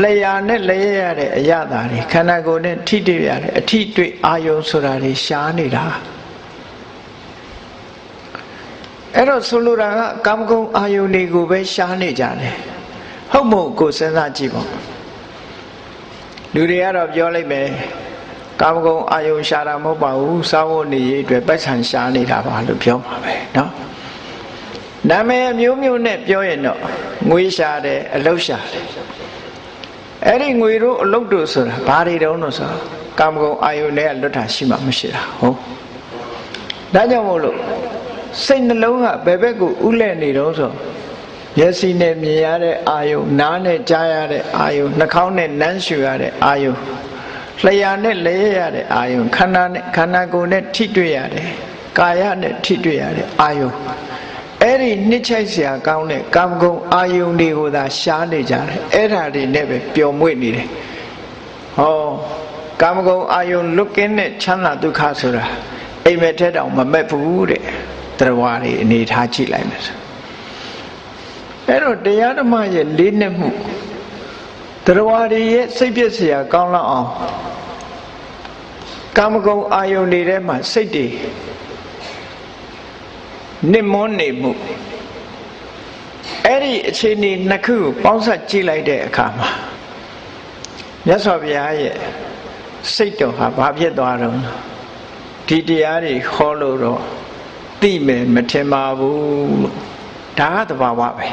လျှာနဲ့လဲရတဲ့အရသာတွေခန္ဓာကိုယ်နဲ့ထိတွေ့ရတဲ့အထိတွေ့အာယုန်ဆိုတာတွေရှားနေတာအဲ့တော့ဆိုလိုတာကကာမဂုဏ်အာယုန်တွေကိုပဲရှားနေကြတယ်ဟုတ်မဟုတ်ကိုစဉ်းစားကြည့်ပါလူတွေကတော့ပြောလိုက်မယ်ကာမဂုဏ်အာယုန်ရှားတာမဟုတ်ပါဘူးစာဝတ်နေရေးအတွက်ပတ်စံရှားနေတာပါလို့ပြောမှာပဲเนาะနာမည်မျိုးမျိုးနဲ့ပြောရင်တော့ငွေရှားတယ်အလုပ်ရှားတယ်အဲ့ဒီငွေတို့အလုပ်တို့ဆိုတာဘာတွေတုံးလို့ဆိုကာမဂုဏ်အာယုန်နဲ့လွတ်တာရှိမှမရှိတာဟုတ်ဒါကြောင့်မို့လို့စိတ်နှလုံးကဘယ်ဘက်ကိုဥလဲနေတော့ဆိုမျက်စိနဲ့မြင်ရတဲ့အာယုန်နားနဲ့ကြားရတဲ့အာယုန်နှာခေါင်းနဲ့နမ်းရှူရတဲ့အာယုန်လျှာနဲ့လဲရတဲ့အာယုန်ခန္ဓာကိုယ်နဲ့ထိတွေ့ရတယ်ကာယနဲ့ထိတွေ့ရတဲ့အာယုန်အဲ့ဒီနှစ်ချိုက်เสียကောင်းတဲ့ကာမဂုဏ်အာယုန်တွေကိုသာရှားနေကြတယ်အဲ့ဓာတွေနဲ့ပဲပျော်မွေ့နေတယ်ဟောကာမဂုဏ်အာယုန်လွတ်ကင်းတဲ့ချမ်းသာဒုက္ခဆိုတာအိမ်မက်ထဲတောင်မမက်ဘူးတဲ့တရားဝါတွေအနေထားကြည့်လိုက်မယ်ဆိုအဲ့တော့တရားဓမ္မရဲ့လေးနက်မှုတရားဝါတွေရဲ့စိတ်ပြည့်เสียကောင်းလောက်အောင်ကာမဂုဏ်အာယုန်တွေထဲမှာစိတ်တွေနစ်မွန်းနေမှုအဲ့ဒီအခြေအနေနှစ်ခုကိုပေါင်းစပ်ကြည့်လိုက်တဲ့အခါမှာမြတ်စွာဘုရားရဲ့စိတ်တော်ဟာဘာဖြစ်သွားတော့ဒီတရားတွေဟောလို့တော့သိမယ်မထင်ပါဘူးလို့ဒါကသဘာဝပဲ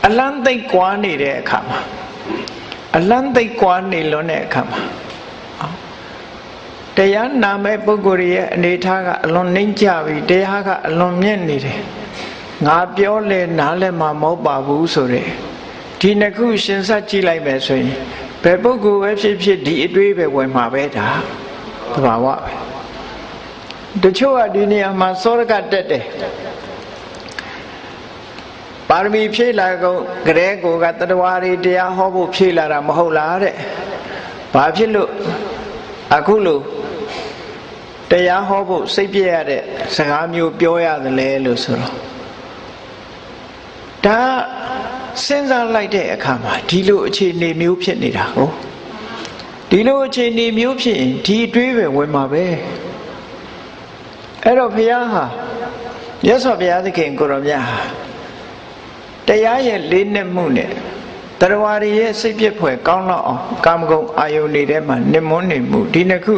အလန်းသိပ်ကွာနေတဲ့အခါမှာအလန်းသိပ်ကွာနေလွန်းတဲ့အခါမှာတရားနာမဲ့ပုဂ္ဂိုလ်ရဲ့အနေထားကအလွန်နှိမ့်ကြပြီတရားကအလွန်မြင့်နေတယ်ငါပြောလဲနားလဲမှာမဟုတ်ပါဘူးဆိုတဲ့ဒီနှစ်ခုရှင်ဆက်ကြည့်လိုက်မယ်ဆိုရင်ဘယ်ပုဂ္ဂိုလ်ပဲဖြစ်ဖြစ်ဒီအတွေးပဲဝင်မှာပဲဒါသဘာဝပဲတချို့ကဒီနေရာမှာစောရကတက်တယ်ပါရမီဖြည့်လာကုန်ကြဲကိုကတတဝါတွေတရားဟောဖို့ဖြည့်လာတာမဟုတ်လားတဲ့ဘာဖြစ်လို့အခုလို့တရားဟောဖို့စိတ်ပြည့်ရတဲ့စကားမျိုးပြောရတယ်လေလို့ဆိုတော့ဒါစဉ်းစားလိုက်တဲ့အခါမှာဒီလိုအခြေအနေမျိုးဖြစ်နေတာဟုတ်ဒီလိုအခြေအနေမျိုးဖြစ်ရင်ဒီအတွေးပဲဝင်မှာပဲအဲ့တော့ဘုရားဟာမြတ်စွာဘုရားသခင်ကိုရောမြတ်ဟာတရားရဲ့လေးနက်မှုနဲ့တရားဝါတွေရဲ့စိတ်ပြည့်ဖွယ်ကောင်းလောက်အောင်ကာမဂုဏ်အာယုန်တွေထဲမှာနစ်မွန်းနေမှုဒီနှစ်ခု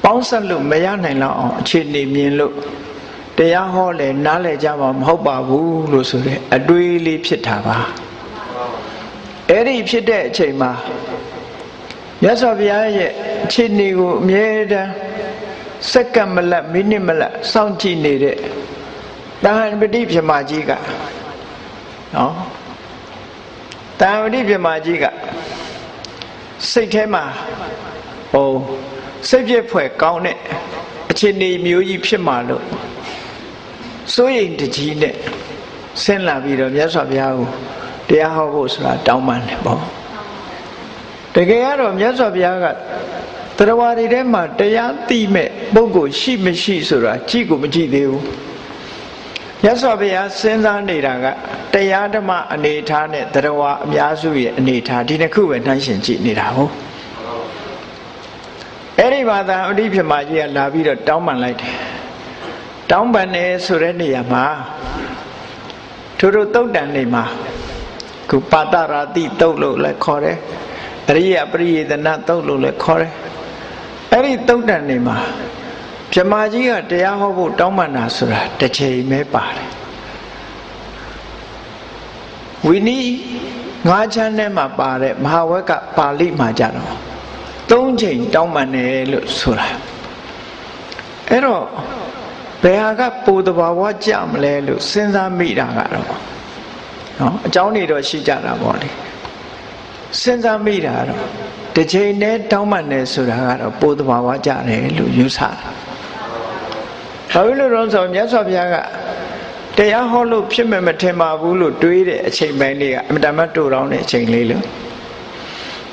ပေါင်းစပ်လို့မရနိုင်လောက်အောင်အခြေအနေမြင်လို့တရားဟောလဲနားလဲကြမှာမဟုတ်ပါဘူးလို့ဆိုတဲ့အတွေးလေးဖြစ်တာပါအဲ့ဒီဖြစ်တဲ့အချိန်မှာမြတ်စွာဘုရားရဲ့အခြေအနေကိုအမြဲတမ်းစက္ကန့်မလတ်မိနစ်မလတ်စောင့်ကြည့်နေတဲ့တဟန်ပတိပြမကြီးကနော်တဟန်ပတိပြမကြီးကစိတ်ထဲမှာစိတ်ပြည့်ဖွယ်ကောင်းတဲ့အခြေအနေမျိုးကြီးဖြစ်မှာလို့စိုးရိမ်တကြီးနဲ့ဆင်းလာပြီးတော့မြတ်စွာဘုရားကိုတရားဟောဖို့ဆိုတာတောင်းပန်တယ်ပေါ့တကယ်ကတော့မြတ်စွာဘုရားကတရားဝါတွေထဲမှာတရားသိမဲ့ပုဂ္ဂိုလ်ရှိမရှိဆိုတာကြည့်ကိုမကြည့်သေးဘူးမြတ်စွာဘုရားစဉ်းစားနေတာကတရားဓမ္မအနေထားနဲ့တရားဝါအများစုရဲ့အနေထားဒီနှစ်ခုပဲနှိုင်းယှဉ်ကြည့်နေတာဟုတ်အဲ့ဒီမှာသာအဋ္ဌိပြမကြီးကလာပြီးတော့တောင်းပန်လိုက်တယ်တောင်းပန်နေဆိုတဲ့နေရာမှာသူတို့တုတ်တန်နေမှာခုပါတရာတိတုတ်လို့လည်းခေါ်တယ်အရိယပရိယေသနတုတ်လို့လည်းခေါ်တယ်အဲ့ဒီတုတ်တန်နေမှာပြမကြီးကတရားဟောဖို့တောင်းပန်တာဆိုတာတစ်ချိန်ပဲပါတယ်ဝိနည်း၅ချမ်းထဲမှာပါတဲ့မဟာဝက်ကပါဠိမှာကြတော့၃ချိန်တောင်းပန်တယ်လို့ဆိုတာအဲ့တော့ဘ ယ်ဟာကပိုတဘာဝကြမလဲလို့စဉ်းစားမိတာကတော့နော်အကြောင်းတွေတော့ရှိကြတာပေါ့လေစဉ်းစားမိတာတော့တစ်ချိန်နဲ့တောင်းပန်နေဆိုတာကတော့ပိုတဘာဝကြတယ်လို့ယူဆတာဘာဖြစ်လို့တော့ဆိုမြတ်စွာဘုရားကတရားဟောလို့ဖြစ်မဲ့မထင်ပါဘူးလို့တွေးတဲ့အချိန်ပိုင်းလေးကအမတမတ်တို့တောင်းတဲ့အချိန်လေးလို့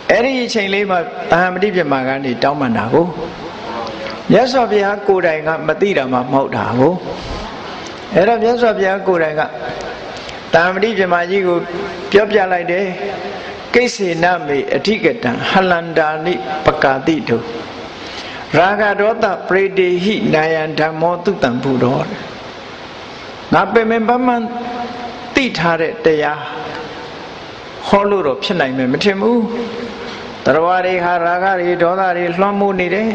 အဲ့ဒီအချိန်လေးမှာအာဟမတိပြမကနေတောင်းပန်တာကိုမြတ်စွာဘုရားကိုယ်တိုင်ကမသိတာမှမဟုတ်တာကိုအဲ့တော့မြတ်စွာဘုရားကိုယ်တိုင်ကအာဟမတိပြမကြီးကိုပြောပြလိုက်တယ်ကိစ္ဆေနမေအဓိကတံဟလန္တာနိပကာတိတုရာဂဒေါသပရိဒေဟိနာယံဓမ္မောတုတံဘုရောငါပင်ပင်ပန်းပန်းသိထားတဲ့တရားဟောလို့တော့ဖြစ်နိုင်မယ်မထင်ဘူးတရားတွေဟာရာဂတွေဒေါသတွေလွှမ်းမိုးနေတယ်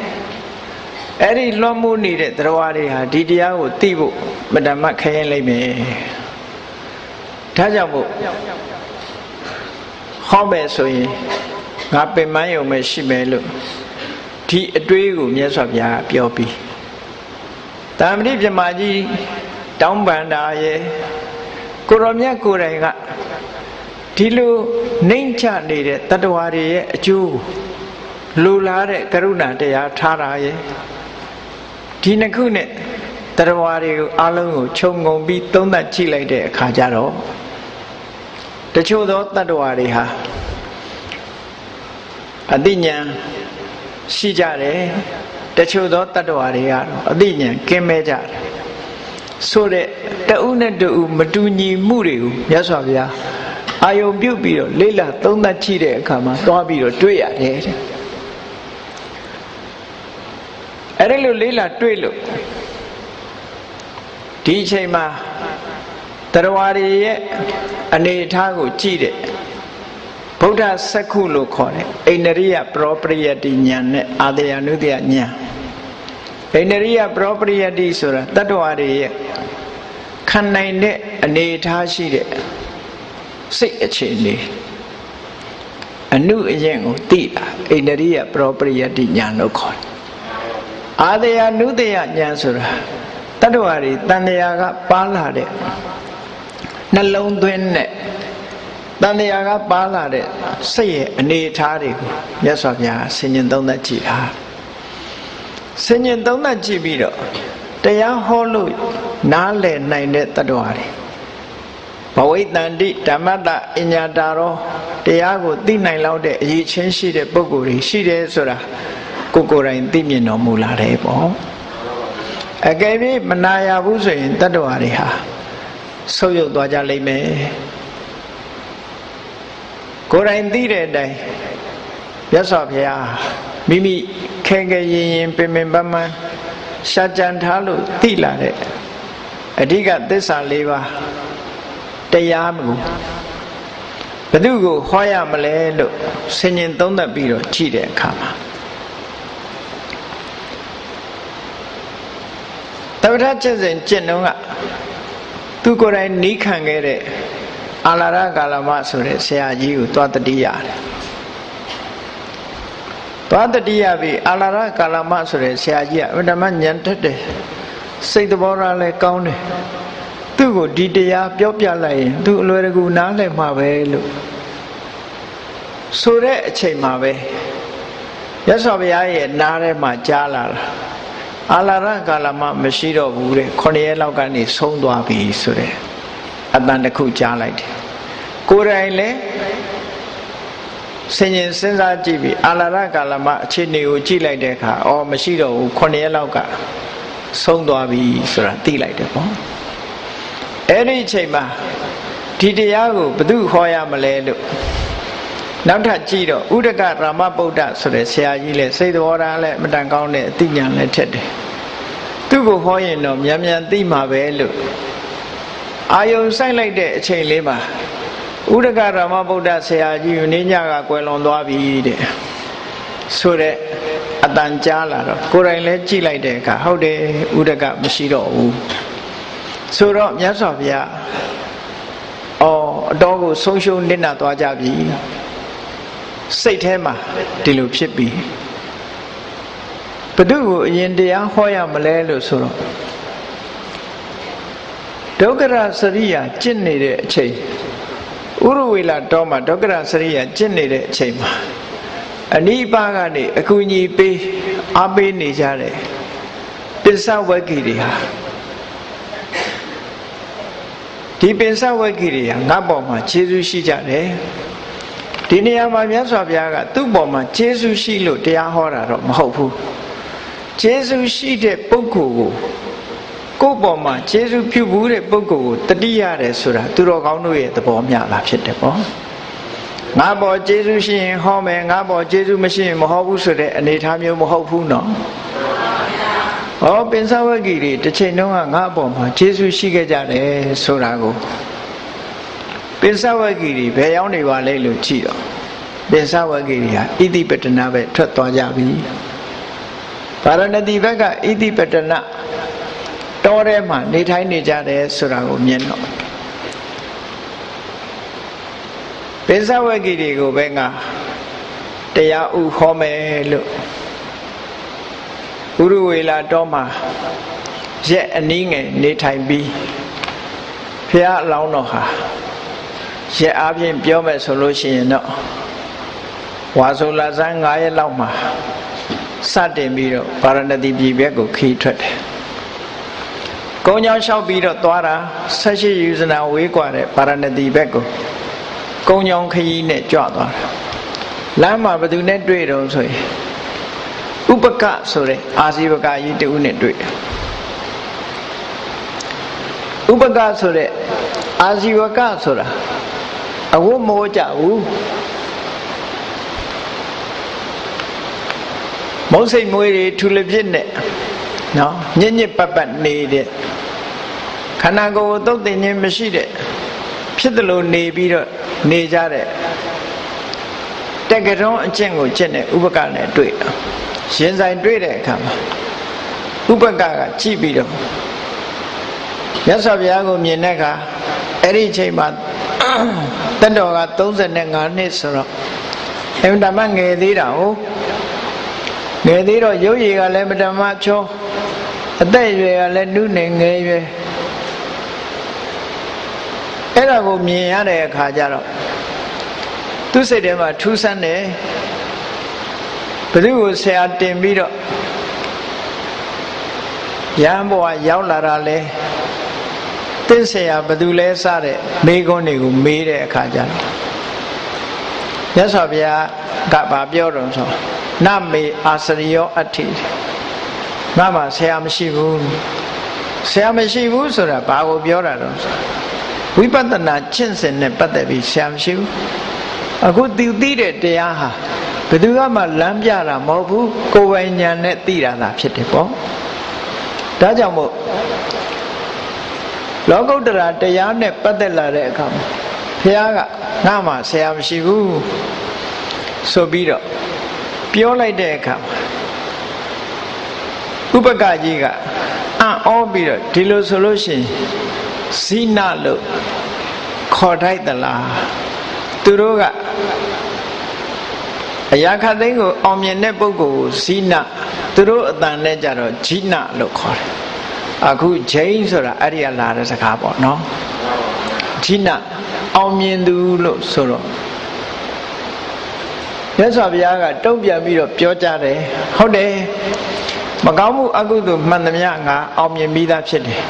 အဲ့ဒီလွှမ်းမိုးနေတဲ့တရားတွေဟာဒီတရားကိုသိဖို့မတမခရင်လိမ့်မယ်ဒါကြောင့်မို့ဟောမယ်ဆိုရင်ငါပင်ပန်းရုံပဲရှိမယ်လို့ဒီအတွေးကိုမြတ်စွာဘုရားပြောပြီးတာမဏိပြမကြီးတောင်းပန်တာရဲ့ကိုရောမြတ်ကိုယ်တိုင်ကဒီလိုနှိမ့်ချနေတဲ့တတ္တဝါတွေရဲ့အကျိုးလူလားတဲ့ကရုဏာတရားထားတာရဲ့ဒီနှစ်ခုနဲ့တတ္တဝါတွေကိုအလုံးကိုခြုံငုံပြီးသုံးသပ်ကြည့်လိုက်တဲ့အခါကျတော့တချို့သောတတ္တဝါတွေဟာအသိဉာဏ်ရှိကြတယ်တချို့သောတတ္တဝါတွေကတော့အသိဉာဏ်ကင်းမဲ့ကြတယ်ဆိုတဲ့တဦးနဲ့တဦးမတူညီမှုတွေကိုမြတ်စွာဘုရားအာယုံပြုတ်ပြီးတော့လေ့လာသုံးသပ်ကြည့်တဲ့အခါမှာသွားပြီးတော့တွေ့ရတယ်တဲ့အဲ့ဒီလိုလေ့လာတွေ့လို့ဒီအချိန်မှာတရားတွေရဲ့အနေအထားကိုကြည့်တဲ့ဗုဒ္ဓစက္ခုလို့ခေါ်တယ်အိန္ဒြိယပရောပရိယတိဉာဏ်နဲ့အာတယနုတ္တယဉာဏ်အိန္ဒြိယပရောပရိယတိဆိုတာတတ္တဝါတွေရဲ့ခံနိုင်တဲ့အနေအထားရှိတဲ့စိတ်အခြေအနေအနုအယင်ကိုသိတာအိန္ဒြိယပရောပရိယတိဉာဏ်လို့ခေါ်တယ်အာတယနုတ္တယဉာဏ်ဆိုတာတတ္တဝါတွေတန်တရားကပါလာတဲ့နှလုံးသွင်းတဲ့တန်တရားကပါလာတဲ့စိတ်ရဲ့အနေအထားတွေကိုမြတ်စွာဘုရားဆင်ញင်သုံးသပ်ကြည့်တာဆင်ញင်သုံးသပ်ကြည့်ပြီးတော့တရားဟောလို့နားလည်နိုင်တဲ့တ attva တွေဘဝိတန္တိဓမ္မတအညာတာရောတရားကိုသိနိုင်လောက်တဲ့အရေးချင်းရှိတဲ့ပုဂ္ဂိုလ်တွေရှိတယ်ဆိုတာကိုယ်တိုင်သိမြင်တော်မူလာတယ်ပေါ့အကယ်၍မနာရဘူးဆိုရင်တ attva တွေဟာဆုပ်ယုပ်သွားကြလိမ့်မယ်ကိုယ်တိုင်သိတဲ့အတိုင်းမြတ်စွာဘုရားမိမိခဲခဲရင်ရင်ပင်ပင်ပန်းပန်းရှားကြံထားလို့သိလာတဲ့အဓိကသစ္စာ၄ပါးတရားကိုဘယ်သူကိုဟောရမလဲလို့ဆင်ញင်သုံးသပ်ပြီးတော့ကြည့်တဲ့အခါမှာတပ္ပထချက်စဉ်ကျင့်တော့ကသူကိုယ်တိုင်နီးခံခဲ့တဲ့အာလာရကာလမဆိုတဲ့ဆရာကြီးကိုသွားတတိရတယ်သွားတတိယပြီအာလာရကာလမဆိုတဲ့ဆရာကြီးကအဓမ္မဉာဏ်တက်တယ်စိတ်သဘောထားလည်းကောင်းတယ်သူ့ကိုဒီတရားပြောပြလိုက်ရင်သူအလွယ်တကူနားလည်မှာပဲလို့ဆိုတဲ့အချိန်မှာပဲရသော်ဘုရားရဲ့နားထဲမှာကြားလာတာအာလာရကာလမမရှိတော့ဘူးတဲ့9ရက်လောက်ကနေဆုံးသွားပြီဆိုတဲ့အတန်တစ်ခုကြားလိုက်တယ်ကိုယ်တိုင်လည်းဆင်ញင်စဉ်းစားကြည့်ပြီးအာလာရကာလမအခြေအနေကိုကြည့်လိုက်တဲ့အခါအော်မရှိတော့ဘူး9ရက်လောက်ကဆုံးသွားပြီဆိုတာသိလိုက်တယ်ပေါ့အဲ့ဒီအချိန်မှာဒီတရားကိုဘယ်သူဟောရမလဲလို့နောက်ထပ်ကြည့်တော့ဥဒကရာမဗုဒ္ဓဆိုတဲ့ဆရာကြီးလည်းစိတ်တော်ထားလည်းအမတန်ကောင်းတဲ့အသိဉာဏ်လည်းထက်တယ်သူ့ကိုဟောရင်တော့မြန်မြန်သိမှာပဲလို့အာယုံဆိုင်လိုက်တဲ့အချိန်လေးမှာဥဒကရာမဗုဒ္ဓဆရာကြီးကိုနေညကကွယ်လွန်သွားပြီတဲ့ဆိုတဲ့အတန်ကြားလာတော့ကိုယ်တိုင်လည်းကြည့်လိုက်တဲ့အခါဟုတ်တယ်ဥဒကမရှိတော့ဘူးဆိုတော့မြတ်စွာဘုရားအတော်ကိုဆုံးရှုံးနစ်နာသွားကြပြီစိတ်ထဲမှာဒီလိုဖြစ်ပြီးဘု து ကိုအရင်တရားဟောရမလဲလို့ဆိုတော့ ဒုက္ခရစရိယာကျင့်နေတဲ့အချိန်ဥရဝေလာတောမှာဒုက္ခရစရိယာကျင့်နေတဲ့အချိန်မှာအနိပါကနေအကူအညီပေးအားပေးနေကြတယ်ပစ္စဝဂ္ဂီတွေဟာဒီပစ္စဝဂ္ဂီတွေဟာငါ့ပေါ်မှာကျေးဇူးရှိကြတယ်ဒီနေရာမှာမြတ်စွာဘုရားကသူ့ပေါ်မှာကျေးဇူးရှိလို့တရားဟောတာတော့မဟုတ်ဘူးကျေးဇူးရှိတဲ့ပုဂ္ဂိုလ်ကိုယ့်ပေါ်မှာကျေးဇူးပြုဘူးတဲ့ပုဂ္ဂိုလ်ကိုတတိရတယ်ဆိုတာသူတော်ကောင်းတို့ရဲ့သဘောမျှတာဖြစ်တယ်ပေါ့ငါပေါ်ကျေးဇူးရှိရင်ဟောမယ်ငါပေါ်ကျေးဇူးမရှိရင်မဟောဘူးဆိုတဲ့အနေအထားမျိုးမဟုတ်ဘူးနော်ဟောပင်စဝဂ္ဂီတွေတစ်ချိန်လုံးကငါ့ပေါ်မှာကျေးဇူးရှိခဲ့ကြတယ်ဆိုတာကိုပင်စဝဂ္ဂီတွေဘယ်ရောက်နေပါလဲလို့ကြည့်တော့ပင်စဝဂ္ဂီတွေဟာဣတိပတနာပဲထွက်သွားကြပြီဗာရဏသီဘက်ကဣတိပတနာတောထဲမှာနေထိုင်နေကြတယ်ဆိုတာကိုမြင်တော့ပင်စဝဂ္ဂီတွေကိုပဲငါတရားဥဟောမယ်လို့ဥရဝေလာတောမှာရက်အနည်းငယ်နေထိုင်ပြီးဘုရားအလောင်းတော်ဟာရက်အားဖြင့်ပြောမယ်ဆိုလို့ရှိရင်တော့ဝါဆိုလာဇန်9ရက်လောက်မှာစတင်ပြီးတော့ဗာရဏသီပြည်ဘက်ကိုခီးထွက်တယ်ကုန်းကြောင်းလျှောက်ပြီးတော့သွားတာ18ယူဇနာဝေးกว่าတဲ့ဗာရဏသီဘက်ကိုကုန်းကြောင်းခရီးနဲ့ကြွသွားတာလမ်းမှာဘယ်သူနဲ့တွေ့တော့ဆိုရင်ဥပကဆိုတဲ့အာဇီဝကကြီးတူနဲ့တွေ့တယ်ဥပကဆိုတဲ့အာဇီဝကဆိုတာအဝတ်မဝတ်ကြဘူးမုတ်စိတ်မွေးတွေထူလပြစ်နဲ့နော်ညစ်ညစ်ပတ်ပတ်နေတဲ့ခန္ဓာကိုယ်သုတ်တင်ခြင်းမရှိတဲ့ဖြစ်တယ်လို့နေပြီးတော့နေကြတဲ့တက္ကရုံးအကျင့်ကိုကျင့်တဲ့ဥပကနဲ့တွေ့ရင်ဆိုင်တွေ့တဲ့အခါမှာဥပကကကြည့်ပြီးတော့မြတ်စွာဘုရားကိုမြင်တဲ့အခါအဲ့ဒီအချိန်မှာတန်တော်က35နှစ်ဆိုတော့အမှန်တမ်းငယ်သေးတာဟုတ်ငယ်သေးတော့ရုပ်ရည်ကလည်းမတမချောအသက်အရွယ်ကလည်းနုနယ်ငယ်ရွယ်အဲ့ဒါကိုမြင်ရတဲ့အခါကျတော့သူစိတ်ထဲမှာထူးဆန်းတယ်ဘယ်သူကိုဆရာတင်ပြီးတော့ရဟန်းဘဝရောက်လာတာလဲသင်ဆရာဘယ်သူလဲစတဲ့မေးခွန်းတွေကိုမေးတဲ့အခါကျတော့မြတ်စွာဘုရားကပြောတော့ဆိုနမေအာစရိယောအဋ္ဌိငါမှဆရာမရှိဘူးဆရာမရှိဘူးဆိုတာဘာကိုပြောတာတော့ဝိပဿနာကျင့်စဉ်နဲ့ပတ်သက်ပြီးဆရာမရှိဘူးအခုသိတဲ့တရားဟာဘယ်သူမှလမ်းပြတာမဟုတ်ဘူးကိုယ်ပိုင်ဉာဏ်နဲ့သိတာသာဖြစ်တယ်ပေါ့ဒါကြောင့်မို့လောကုတ္တရာတရားနဲ့ပတ်သက်လာတဲ့အခါမှာဘုရားကငါမှဆရာမရှိဘူးဆိုပြီးတော့ပြောလိုက်တဲ့အခါမှာဥပကကြီးကအံ့ဩပြီးတော့ဒီလိုဆိုလို့ရှိရင်ဇိနလို့ခေါ်ထိုက်သလားသူတို့ကအရာခသိန်းကိုအောင်မြင်တဲ့ပုဂ္ဂိုလ်ကိုဇိနသူတို့အတန်နဲ့ကြတော့ဂျိနလို့ခေါ်တယ်အခုဂျိန်းဆိုတာအဲ့ဒီကလာတဲ့စကားပေါ့နော်ဂျိနအောင်မြင်သူလို့ဆိုတော့မြတ်စွာဘုရားကတုံ့ပြန်ပြီးတော့ပြောကြတယ်ဟုတ်တယ်မကောင်းမှုအကုသိုလ်မှန်သမျှငါအောင်မြင်ပြီးသားဖြစ်တယ်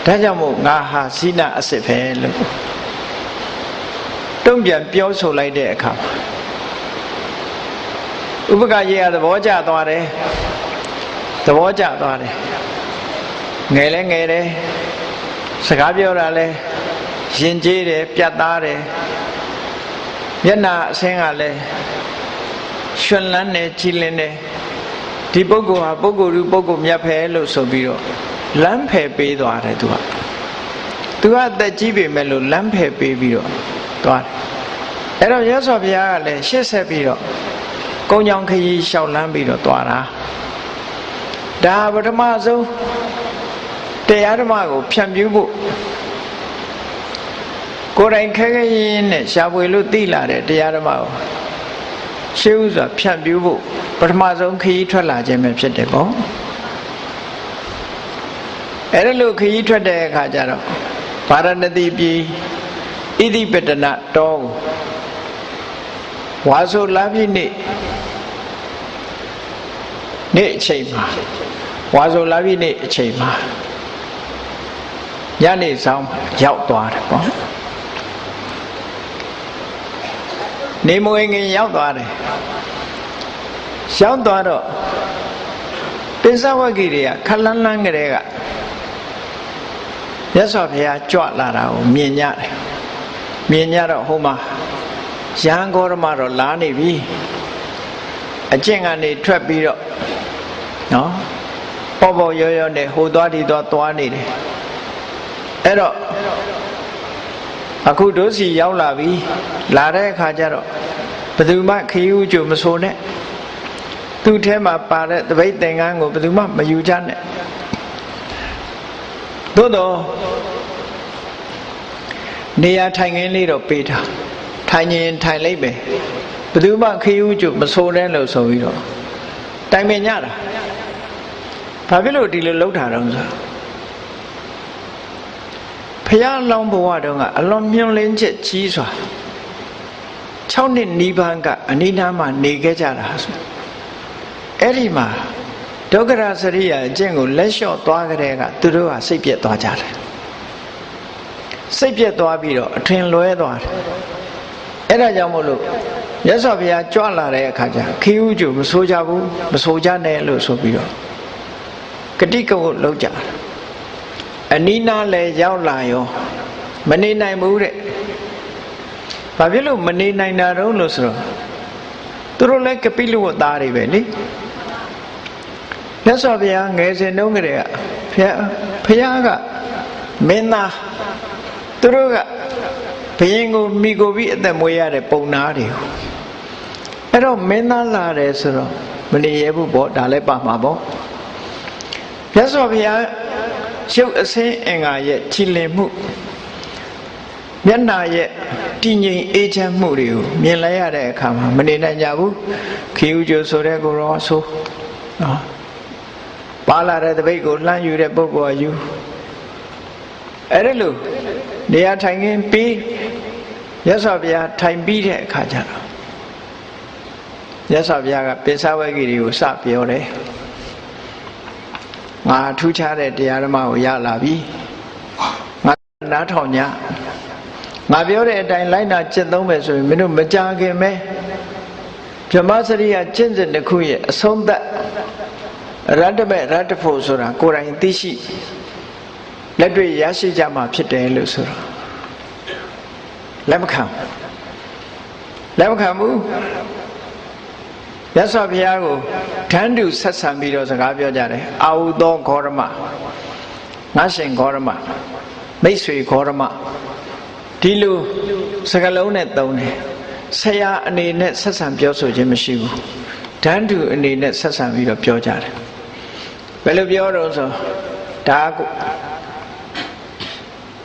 ဒါကြောင့်မို့ငါဟာဇိနအစစ်ပဲလို့တုံ့ပြန်ပြောဆိုလိုက်တဲ့အခါဥပကကြီးကသဘောကျသွားတယ်ငယ်လဲငယ်တယ်စကားပြောတာလဲရင်ကျေးတယ်ပြတ်သားတယ်မျက်နှာအဆင်းကလည်းရွှင်လန်းတယ်ကြည်လင်တယ်ဒီပုဂ္ဂိုလ်ဟာပုဂ္ဂိုလ်လူပုဂ္ဂိုလ်မြတ်ဖယ်လို့ဆိုပြီးတော့လမ်းဖယ်ပေးသွားတယ်သူကအသက်ကြီးပေမဲ့လို့လမ်းဖယ်ပေးပြီးတော့သွားတယ်အဲ့တော့ရသော်ဘုရားကလည်းရှေ့ဆက်ပြီးတော့ကုန်းကြောင်းခရီးလျှောက်လန်းပြီးတော့သွားတာဒါပထမဆုံးတရားဓမ္မကိုဖြန့်ဖြူးဖို့ကိုယ်တိုင်ခဲခဲရင်းနဲ့ရှားပွေလို့သိလာတဲ့တရားဓမ္မကိုရှေးဥစွာဖြန့်ဖြူးဖို့ပထမဆုံးခရီးထွက်လာခြင်းပဲဖြစ်တယ်ပေါ့အဲ့ဒါလို့ခရီးထွက်တဲ့အခါကျတော့ ဗာရဏသီပြည်ဣတိပတနာတောကိုဝါဆိုလပြည့်နေ့အချိန်မှာဝါဆိုလပြည့်နေ့အချိန်မှာညနေဆောင်ရောက်သွားတယ်ပေါ့နေမဝင်ခင်ရောက်သွားတယ်ရောက်သွားတော့ပိဿဝဂ္ဂိတွေကခလန်းလန်းကလေးကမြတ်စွာဘုရားကြွလာတာကိုမြင်ကြတယ်မြင်ကြတော့ဟိုမှာရဟန်းဂေါရမတော့လာနေပြီအကျင့်ကနေထွက်ပြီးတော့နော်ပေါ်ပေါ်ရောရောနဲ့ဟိုသွားဒီသွားနေတယ်အဲ့တော့အခုတို့စီရောက်လာပြီလာတဲ့အခါကျတော့ဘယ်သူမှခရီးဥကျုံမဆိုနဲ့သူ့ထဲမှာပါတဲ့တပိတ်သင်္ကန်းကိုဘယ်သူမှမယူကြနဲ့သို့တော့နေရာထိုင်ခင်းလေးတော့ပေးထားထိုင်ရင်ထိုင်လိုက်ပဲဘယ်သူမှခရီးဥကျုံမဆိုနဲ့လို့ဆိုပြီးတော့တိုင်ပင်ကြတာဘာဖြစ်လို့ဒီလိုလှုပ်တာတော့ဆိုဖယားလောင်းဘဝတုန်းကအလွန်မြွန်လင်းချက်ကြီးစွာ6နှစ်နိဗ္ဗာန်ကအနိနာမှာနေခဲ့ကြတာဆိုအဲ့ဒီမှာဒုက္ခရစရိယာအကျင့်ကိုလက်လျှော့သွားကြတဲ့ကသူတို့ကစိတ်ပြက်သွားကြတယ်စိတ်ပြက်သွားပြီးတော့အထင်လွဲသွားတယ်အဲ့ဒါကြောင့်မို့လို့မြတ်စွာဘုရားကြွလာတဲ့အခါကျခီးဥကျူမဆိုကြဘူးမဆိုကြနဲ့လို့ဆိုပြီးတော့ဂတိကဝတ်လုပ်ကြတယ်အနိနာလည်းရောက်လာရောမနေနိုင်ဘူးတဲ့ဘာဖြစ်လို့မနေနိုင်တာတော့လို့ဆိုတော့သူတို့လည်းကပိလဝတ်သားတွေပဲလေမြတ်စွာဘုရားငယ်စဉ်တုန်းကတည်းကဘုရားကမင်းသားသူတို့ကဘုရင်ကိုမိကိုပြီးအသက်မွေးရတဲ့ပုံနာတွေကိုအဲ့တော့မင်းသားလာတယ်ဆိုတော့မနေရဘူးပေါ့ဒါလည်းပါမှာပေါ့မြတ်စွာဘုရားရုပ်အစင်းအင်္ဂါရဲ့ကြည်လင်မှုမျက်နှာရဲ့တည်ငြိမ်အေးချမ်းမှုတွေကိုမြင်လိုက်ရတဲ့အခါမှာမနေနိုင်ကြဘူးခီးဥကျိုဆိုတဲ့ကိုရောဆိုနော်ပါလာတဲ့တပိတ်ကိုလှမ်းယူတဲ့ပုဂ္ဂိုလ်ကယူအဲ့ဒါလို့နေရာထိုင်ခင်းပြီးမြတ်စွာဘုရားထိုင်ပြီးတဲ့အခါကျတော့မြတ်စွာဘုရားကပိဿဝဂ္ဂိတွေကိုစပြောတယ်ငါထူးခြားတဲ့တရားဓမ္မကိုရလာပြီငါနားထောင်냐ငါပြောတဲ့အတိုင်းလိုက်နာကျင့်သုံးမယ်ဆိုရင်မင်းတို့မကြခင်ပဲဗြဟ္မစရိယကျင့်စဉ်တစ်ခုရဲ့အဆုံးသတ်ရတ္တမေရတ္တဖို့ဆိုတာကိုယ်တိုင်သိရှိလက်တွေ့ရရှိကြမှာဖြစ်တယ်လို့ဆိုတော့လက်မခံဘူးမြတ်စွာဘုရားကိုဓာန်တုဆက်ဆံပြီးတော့စကားပြောကြတယ်အာဟုသောဂေါရမငါရှင်ဂေါရမမိတ်ဆွေဂေါရမဒီလိုစကားလုံးနဲ့သုံးတယ်ဆရာအနေနဲ့ဆက်ဆံပြောဆိုခြင်းမရှိဘူးဓာန်တုအနေနဲ့ဆက်ဆံပြီးတော့ပြောကြတယ်ဘယ်လိုပြောတော့ဆိုဒါက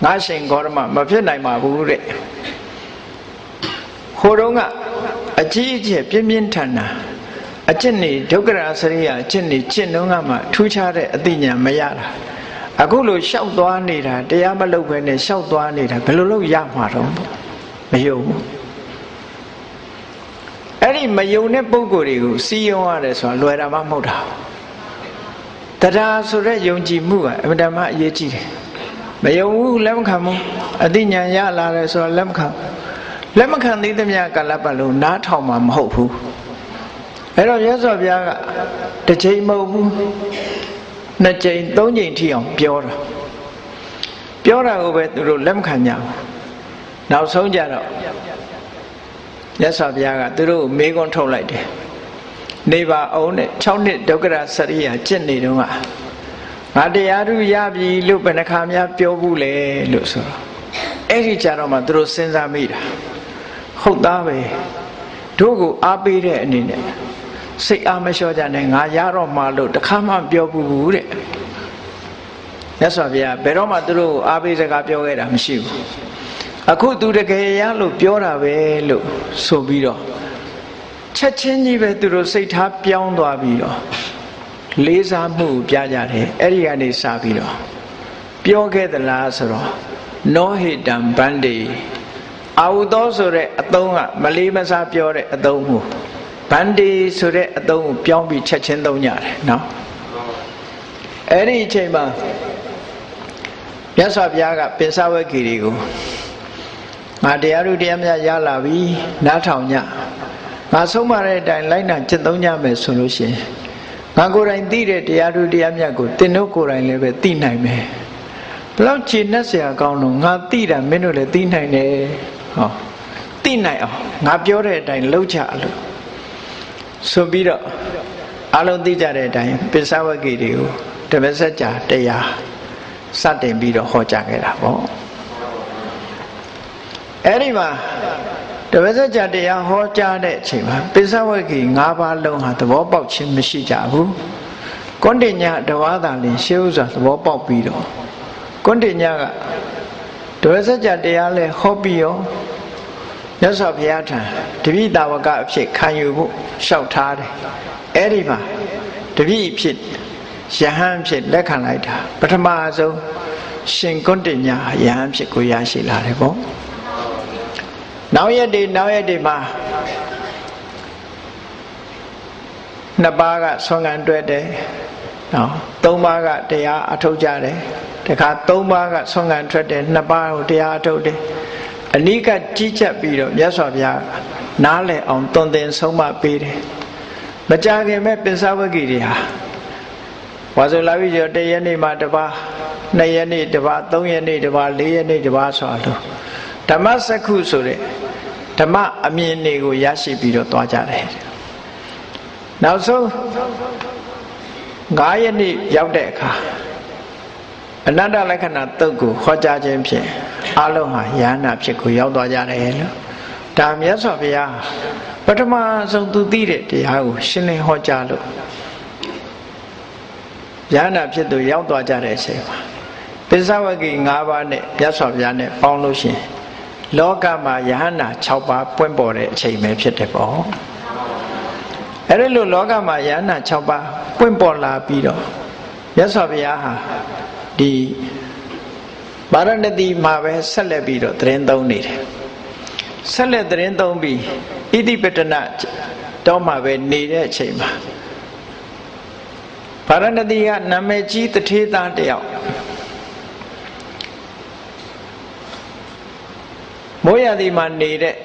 ငါရှင်ဂေါရမမဖြစ်နိုင်ပါဘူးတဲ့ဟိုတုန်းကအကြီးအကျယ်ပြင်းပြင်းထန်ထန်အကျင့်နေဒုက္ခရစရိယအကျင့်နေကျင့်တော့ကမှထူးခြားတဲ့အသိဉာဏ်မရတာအခုလိုလျှောက်သွားနေတာတရားမလုပ်ဘဲနဲ့လျှောက်သွားနေတာဘယ်လိုလုပ်ရမှာတော့မယုံဘူးအဲ့ဒီမယုံတဲ့ပုဂ္ဂိုလ်တွေကိုစီယုံရတယ်ဆိုတာလွယ်တာမှမဟုတ်တာတရားဆိုတဲ့ယုံကြည်မှုကအမှန်တမ်းအရေးကြီးတယ်မယုံဘူးလက်မခံဘူးအသိဉာဏ်ရလာတယ်ဆိုတာလက်မခံသေးသမျှကာလပတ်လုံးနားထောင်မှာမဟုတ်ဘူးအဲ့တော့မြတ်စွာဘုရားကတစ်ချိန်မဟုတ်ဘူးနှစ်ချိန်သုံးချိန်ထိအောင်ပြောတာကိုပဲသူတို့လက်မခံကြဘူးနောက်ဆုံးကြတော့မြတ်စွာဘုရားကသူတို့ကိုမေးခွန်းထုတ်လိုက်တယ်နေပါအောင်နဲ့6နှစ်ဒုက္ခရစရိယာကျင့်နေတော့ငါတရားဓုရပြီလို့ဘယ်နှခါများပြောဘူးလေလို့ဆိုတော့အဲ့ဒီကြတော့မှသူတို့စဉ်းစားမိတာဟုတ်သားပဲတို့ကိုအားပေးတဲ့အနေနဲ့စိတ်အားမလျှော့ကြနဲ့ငါရတော့မှလို့တခါမှပြောဘူးတဲ့မြတ်စွာဘုရားဘယ်တော့မှသူတို့ကိုအားပေးစကားပြောခဲ့တာမရှိဘူးအခုသူတကယ်ရလို့ပြောတာပဲလို့ဆိုပြီးတော့ချက်ချင်းကြီးပဲသူတို့စိတ်ထားပြောင်းသွားပြီးတော့လေးစားမှုပြကြတယ်အဲ့ဒီကနေစပြီးတော့ပြောခဲ့သလားဆိုတော့ နောဟိတံဗန္တိအာဟုသောဆိုတဲ့အသုံးကမလေးမစားပြောတဲ့အသုံးကိုဗန္တိဆိုတဲ့အသုံးကိုပြောင်းပြီးချက်ချင်းသုံးကြတယ်နော်အဲ့ဒီအချိန်မှာမြတ်စွာဘုရားကပင်စဝဂ္ဂီတွေကိုငါတရားတို့တရားများရလာပြီနားထောင်ကြငါဆုံးမတဲ့အတိုင်းလိုက်နာကျင့်သုံးကြမယ်ဆိုလို့ရှိရင်ငါကိုယ်တိုင်သိတဲ့တရားတို့တရားများကိုသင်တို့ကိုယ်တိုင်လည်းပဲသိနိုင်မယ်ဘလောက်ခြေနဲ့ဆရာကောင်းလို့ငါသိတာမင်းတို့လည်းသိနိုင်တယ်ဟောသိနိုင်အောင်ငါပြောတဲ့အတိုင်းလုပ်ကြလို့ဆိုပြီးတော့အလုံးသိကြတဲ့အတိုင်းပင်စဝဂ္ဂီတွေကိုဓမ္မစကြာတရားစတင်ပြီးတော့ဟောကြားခဲ့တာပေါ့အဲ့ဒီမှာဓမ္မစကြာတရားဟောကြားတဲ့အချိန်မှာပင်စဝဂ္ဂီ၅ပါးလုံးဟာသဘောပေါက်ခြင်းမရှိကြဘူးကွန်တင်ညာတဝါသာလင်ရှေးဥစွာသဘောပေါက်ပြီးတော့ကွန်တင်ညာကဓမ္မစကြာတရားလဲဟောပြီးရောမြတ်စွာဘုရားထံတပည့်တာဝကအဖြစ်ခံယူဖို့လျှောက်ထားတယ်အဲ့ဒီမှာတပည့်ဖြစ်ယဟန်ဖြစ်လက်ခံလိုက်တာပထမဆုံးရှင်ကွန်တင်ညာယဟန်ဖြစ်ကိုရရှိလာတယ်ပေါ့နောက်ရက်တွေမှာနှစ်ပါးကဆွမ်းခံတွဲတယ်နော်သုံးပါးကတရားအထုတ်ကြတယ်တခါသုံးပါးကဆွမ်းခံထွက်တယ်နှစ်ပါးကိုတရားအထုတ်တယ်အနိကကြီးချက်ပြီးတော့မြတ်စွာဘုရားနားလည်အောင်သွန်သင်ဆုံးမပေးတယ်မကြခင်မဲ့ပင်စဝဂ္ဂီတွေဟာဝါဆိုလာပြီကျော်1ရက်နေ့မှာတစ်ပါး2ရက်နေ့တစ်ပါး3ရက်နေ့တစ်ပါး4ရက်နေ့တစ်ပါးဆိုလို့ဓမ္မစက္ခုဆိုတဲ့ဓမ္မအမြင်တွေကိုရရှိပြီးတော့သွားကြတယ်နောက်ဆုံး9ရက်နေ့ရောက်တဲ့အခါအနတ္တလက္ခဏာတုတ်ကိုဟောကြားခြင်းဖြင့်အလုံးဟာယန္နာဖြစ်ကိုရောက်သွားကြတယ်လို့ဒါမြတ်စွာဘုရားပထမဆုံးသူသိတဲ့တရားကိုရှင်းလင်းဟောကြားလို့ယန္နာဖြစ်သူရောက်သွားကြတဲ့အချိန်မှာပင်စဝဂ္ဂီ5ပါးနဲ့မြတ်စွာဘုရားနဲ့ပေါင်းလို့ရှိရင်လောကမှာယဟန္တာ6ပါးပွင့်ပေါ်တဲ့အချိန်ပဲဖြစ်တယ်ပေါ့အဲ့ဒီလိုလောကမှာယဟန္တာ6ပါးပွင့်ပေါ်လာပြီးတော့မြတ်စွာဘုရားဟာဒီဗာရဏသီမှာပဲဆက်လက်ပြီးတော့သတင်းသုံးနေတယ်ဆက်လက်သတင်းသုံးပြီးဣတိပတနတော့မှာပဲနေတဲ့အချိန်မှာဗာရဏသီကနာမည်ကြီးတထေးသားတယောက်မိုးရာသီမှာနေတဲ့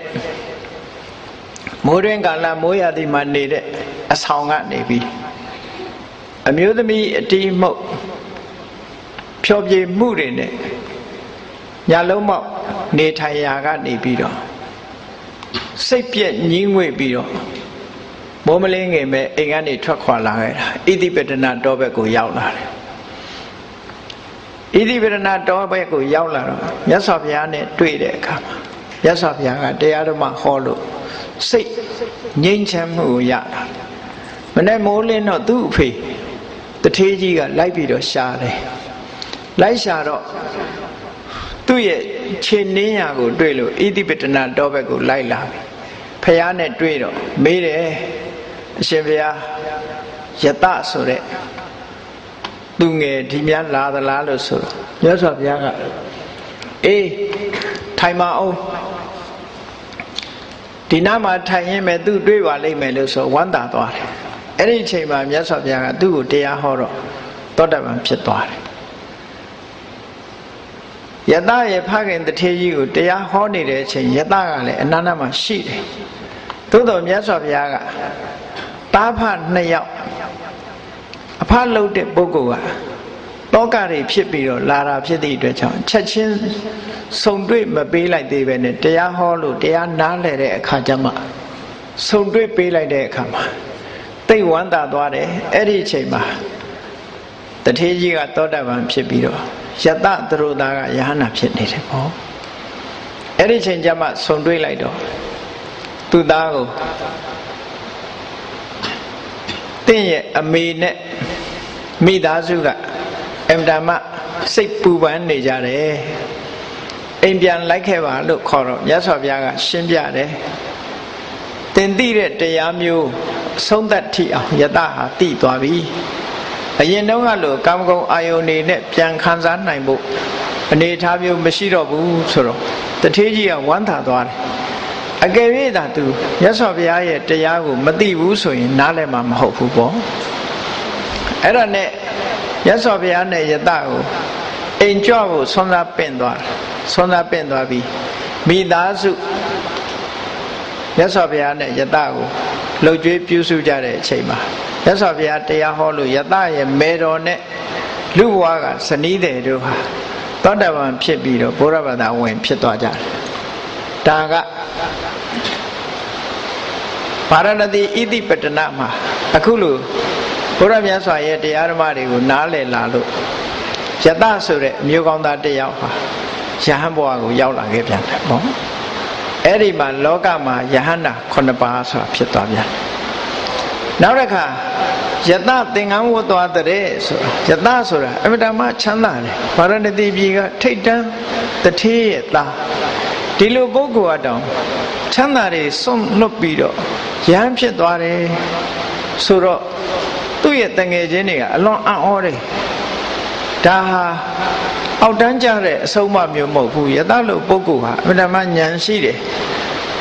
မိုးရင်းကာလမိုးရာသီမှာနေတဲ့အဆောင်ကနေပြီးအမျိုးသမီးအတီးမှုတ်ဖြောပြေမှုတွေနဲ့ညလုံးမောက်နေထိုင်ရာကနေပြီးတော့စိတ်ပြက်ညှင်းငွေ့ပြီးတော့မိုးမလင်းငယ်မဲ့အိမ်ကနေထွက်ခွာလာခဲ့တာဣတိပတနာတောဘက်ကိုရောက်လာတယ်ဣတိပတနာတောဘက်ကိုရောက်လာတော့မြတ်စွာဘုရားနဲ့တွေ့တဲ့အခါမှာမြတ်စွာဘုရားကတရားဓမ္မဟောလို့စိတ်ငြိမ်းချမ်းမှုကိုရတာမနေ့မိုးလင်းတော့သူ့အဖေတထေးကြီးကလိုက်ပြီးတော့ရှာတယ်လိုက်ရှာတော့သူ့ရဲ့ခြေနင်းရာကိုတွေ့လို့ဣတိပတနာတောဘက်ကိုလိုက်လာပြီဘုရားနဲ့တွေ့တော့မေးတယ်အရှင်ဘုရားယတဆိုတဲ့သူငယ်ဒီများလာသလားလို့ဆိုတော့မြတ်စွာဘုရားကအေးထိုင်မအောင်ဒီနားမှာထိုင်ရင်ပဲသူတွေ့ပါလိမ့်မယ်လို့ဆိုဝမ်းသာသွားတယ်အဲ့ဒီအချိန်မှာမြတ်စွာဘုရားကသူ့ကိုတရားဟောတော့သောတပန်ဖြစ်သွားတယ်ယတရဲ့ဖခင်တထေးကြီးကိုတရားဟောနေတဲ့အချိန်ယတကလည်းအနန္တမှာရှိတယ်သို့တော်မြတ်စွာဘုရားကတားဖ2ယောက်အဖလှုပ်တဲ့ပုဂ္ဂိုလ်ကတောကတွေဖြစ်ပြီးတော့လာတာဖြစ်သည့်အတွက်ကြောင့်ချက်ချင်းဆုံတွေ့မပေးလိုက်သေးပဲနဲ့တရားဟောလို့တရားနားလည်တဲ့အခါကျမှဆုံတွေ့ပေးလိုက်တဲ့အခါမှာသိဝမ်းသာသွားတယ်အဲ့ဒီအချိန်မှာတထေးကြီးကသောတာပန်ဖြစ်ပြီးတော့ယတသရသားကယဟန္တာဖြစ်နေတယ်ပေါ့အဲ့ဒီအချိန်ကျမှဆုံတွေ့လိုက်တော့သူ့သားကိုတင့်ရဲ့အမေနဲ့မိသားစုကအင်တာမစိတ်ပူပန်နေကြတယ်အိမ်ပြန်လိုက်ခဲ့ပါလို့ခေါ်တော့မြတ်စွာဘုရားကရှင်းပြတယ်တင်သိတဲ့တရားမျိုးဆုံးသက်ထိအောင်ယတဟာသိသွားပြီအရင်တုန်းကလို့ကာမဂုဏ်အာယုန်တွေနဲ့ပြန်ခံစားနိုင်ဖို့ အနေထားမျိုးမရှိတော့ဘူးဆိုတော့တထေးကြီးကဝမ်းသာသွားတယ်အကယ်၍သာသူမြတ်စွာဘုရားရဲ့တရားကိုမသိဘူးဆိုရင်နားလည်မှာမဟုတ်ဘူးပေါ့အဲ့ဒါနဲ့မြတ်စွာဘုရားနဲ့ယတကိုအိမ်ကြွဖို့ဆွမ်းသာပင့်သွားပြီးမိသားစုမြတ်စွာဘုရားနဲ့ယတကိုလှုပ်ကြွေးပြုစုကြတဲ့အချိန်မှာမြတ်စွာဘုရားတရားဟောလို့ယတရဲ့မေတော်နဲ့လူဘဝကဇနီးတယ်တို့ဟာသောတာပန်ဖြစ်ပြီးတော့ဘုရားဘာသာဝင်ဖြစ်သွားကြတယ်ဒါကဗာရဏသီဣတိပတ္တနာမှာအခုလိုဘုရားမြတ်စွာရဲ့တရားဓမ္မတွေကိုနားလည်လာလို့ယတဆိုတဲ့အမျိုးကောင်းသားတစ်ယောက်ဟာယဟန်ဘဝကိုရောက်လာခဲ့ပြန်တယ်ပေါ့အဲ့ဒီမှာလောကမှာယဟန္တာ9ပါးဆိုတာဖြစ်သွားပြန်နောက်တစ်ခါယတသင်္ကန်းဝတ်သွားတဲ့ဆိုတာယတဆိုတာအမြဲတမ်းချမ်းသာတယ်ဗာရဏသီပြည်ကထိတ်တန်းတထေးရဲ့သားဒီလိုပုဂ္ဂိုလ်အတောင်ချမ်းသာတွေစွန့်လွတ်ပြီးတော့ယဟန်ဖြစ်သွားတယ်ဆိုတော့သူ့ရဲ့တငယ်ချင်းတွေကအလွန်အံ့ဩတယ်ဒါဟာအောက်တန်းကြတဲ့အဆုံးအမမျိုးမဟုတ်ဘူးယတလို့ပုဂ္ဂိုလ်ဟာအမှန်တမ်းဉာဏ်ရှိတယ်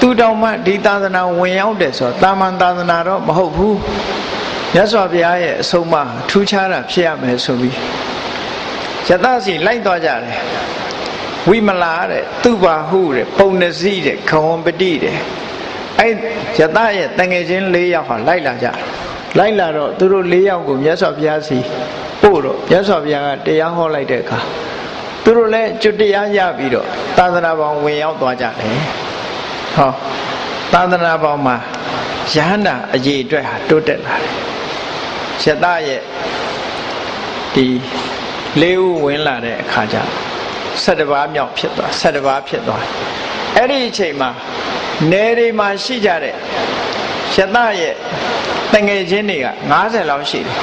သူတောင်မှဒီသာသနာဝင်ရောက်တယ်ဆိုတော့တာမန်သာသနာတော့မဟုတ်ဘူးမြတ်စွာဘုရားရဲ့အဆုံးအမထူးခြားတာဖြစ်ရမယ်ဆိုပြီးယတစီလိုက်သွားကြတယ်ဝိမလာတဲ့သူပါဟုတဲ့ပုံနစီတဲ့ခဝံပတိတဲ့အဲ့ယတရဲ့တငယ်ချင်း၄ယောက်ဟာလိုက်လာကြလိုက်လာတော့သူတို့၄ယောက်ကိုမြတ်စွာဘုရားစီပို့တော့မြတ်စွာဘုရားကတရားဟောလိုက်တဲ့အခါသူတို့လည်းကျွတ်တရားရပြီးတော့သာသနာပေါင်းဝင်ရောက်သွားကြတယ်ဟောသာသနာပေါင်းမှာယဟန္တာအရေးအတွက်ဟာတိုးတက်လာတယ်ယတရဲ့ဒီ၄ဦးဝင်လာတဲ့အခါကျ17ပါးမြောက်ဖြစ်သွား17ပါးဖြစ်သွားအဲ့ဒီအချိန်မှာနယ်တွေမှာရှိကြတဲ့ယတရဲ့တငယ်ချင်းတွေက90လောက်ရှိတယ်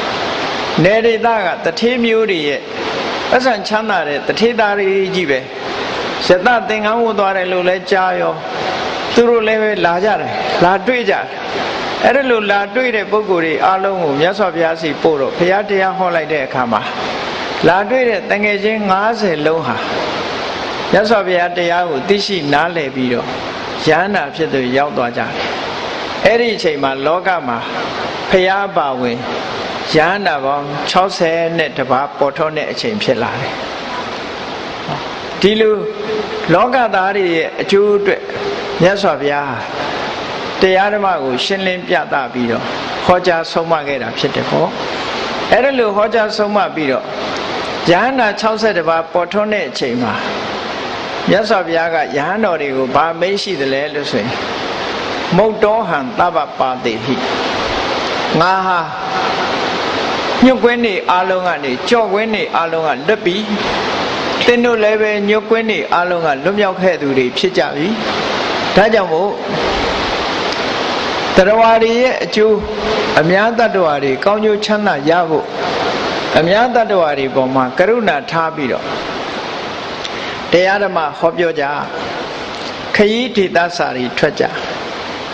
နယ်ဒေသကတထေးမျိုးတွေရဲ့အဆန်ချမ်းသာတဲ့တထေးသားတွေကြီးပဲယတသင်္ကန်းဝတ်သွားတယ်လို့လဲကြားရောသူတို့လည်းပဲလာကြတယ်လာတွေ့ကြတယ်အဲ့ဒါလို့လာတွေ့တဲ့ပုဂ္ဂိုလ်တွေအားလုံးကိုမြတ်စွာဘုရားစီပို့တော့ဘုရားတရားဟောလိုက်တဲ့အခါမှာလာတွေ့တဲ့တငယ်ချင်း90လုံးဟာမြတ်စွာဘုရားတရားကိုသိရှိနားလည်ပြီးတော့ယန္တာဖြစ်သူရောက်သွားကြတယ်အဲ့ဒီအချိန်မှာလောကမှာဘုရားပါဝင်ယန္တာပေါင်း60နဲ့တပါးပေါ်ထွန်းတဲ့အချိန်ဖြစ်လာတယ်ဒီလိုလောကသားတွေရဲ့အကျိုးအတွက်မြတ်စွာဘုရားတရားဓမ္မကိုရှင်းလင်းပြသပြီးတော့ဟောကြားဆုံးမခဲ့တာဖြစ်တယ်ပေါ့အဲ့ဒါလိုဟောကြားဆုံးမပြီးတော့ယန္တာ60ပါးပေါ်ထွန်းတဲ့အချိန်မှာမြတ်စွာဘုရားကယဟန်တော်တွေကိုဗာမေးရှိတယ်လဲလို့ဆိုရင်မုတ်တောဟံသဗ္ဗပါတိဟိငါဟာညွတ်ကွင်းနေအားလုံးကနေကြော့ကွင်းနေအားလုံးကလွတ်ပြီးသင်တို့လည်းပဲညွတ်ကွင်းနေအားလုံးကလွတ်မြောက်ခဲ့သူတွေဖြစ်ကြပြီဒါကြောင့်မို့တရားဝါတွေရဲ့အကျိုးအများတ attva တွေကောင်းကျိုးချမ်းသာရဖို့အများတ attva တွေပေါ်မှာကရုဏာထားပြီးတော့တရားဓမ္မဟောပြောကြခရီးဒေသစာတွေထွက်ကြ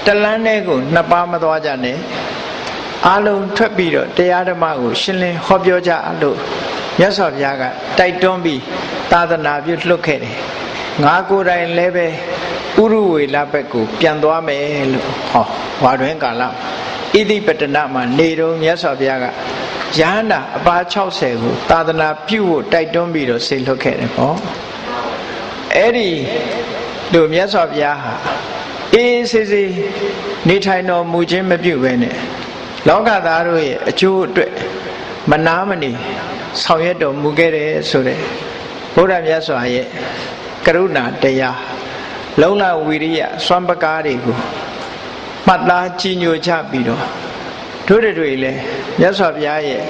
တလန်းထဲကို2ပါးမသွားကြနဲ့အားလုံးထွက်ပြီးတော့တရားဓမ္မကိုရှင်းလင်းဟောပြောကြလို့မြတ်စွာဘုရားကတိုက်တွန်းပြီးသာသနာပြုလွှတ်ခဲ့တယ်ငါကိုယ်တိုင်လည်းပဲဥရဝေလဘက်ကိုပြန်သွားမယ်လို့ဟောဝါတွင်ကာလဣတိပတ္တနာမှာနေတော့မြတ်စွာဘုရားကယဟန္တာအပါ60ကိုသာသနာပြုဖို့တိုက်တွန်းပြီးတော့ဆေလွှတ်ခဲ့တယ်ပေါ့အဲ့ဒီတို့မြတ်စွာဘုရားဟာအေးစေးစေးနေထိုင်တော်မူခြင်းမပြုဘဲနဲ့လောကသားတို့ရဲ့အကျိုးအတွက်မနာမနေဆောင်ရွက်တော်မူခဲ့တယ်ဆိုတဲ့ဘုရားမြတ်စွာရဲ့ကရုဏာတရားလုံလဝီရိယစွမ်းပကားတွေကိုမှတ်သားကြီးညိုချပြီးတော့တို့တွေလည်းမြတ်စွာဘုရားရဲ့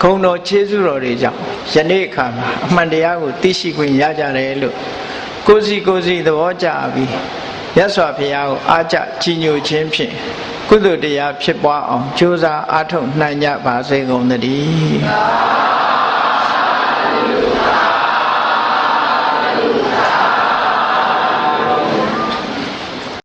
ဂုဏ်တော်ခြေဆုတော်တွေကြောင့်ယနေ့အခါမှာအမှန်တရားကိုသိရှိခွင့်ရကြတယ်လို့ကိုယ်စီသဘောကျပြီးမြတ်စွာဘုရားကိုအားကျကြီးညိုခြင်းဖြင့်ကုသိုလ်တရားဖြစ်ပွားအောင်ကြိုးစားအားထုတ်နိုင်ကြပါစေကုန်သတည်း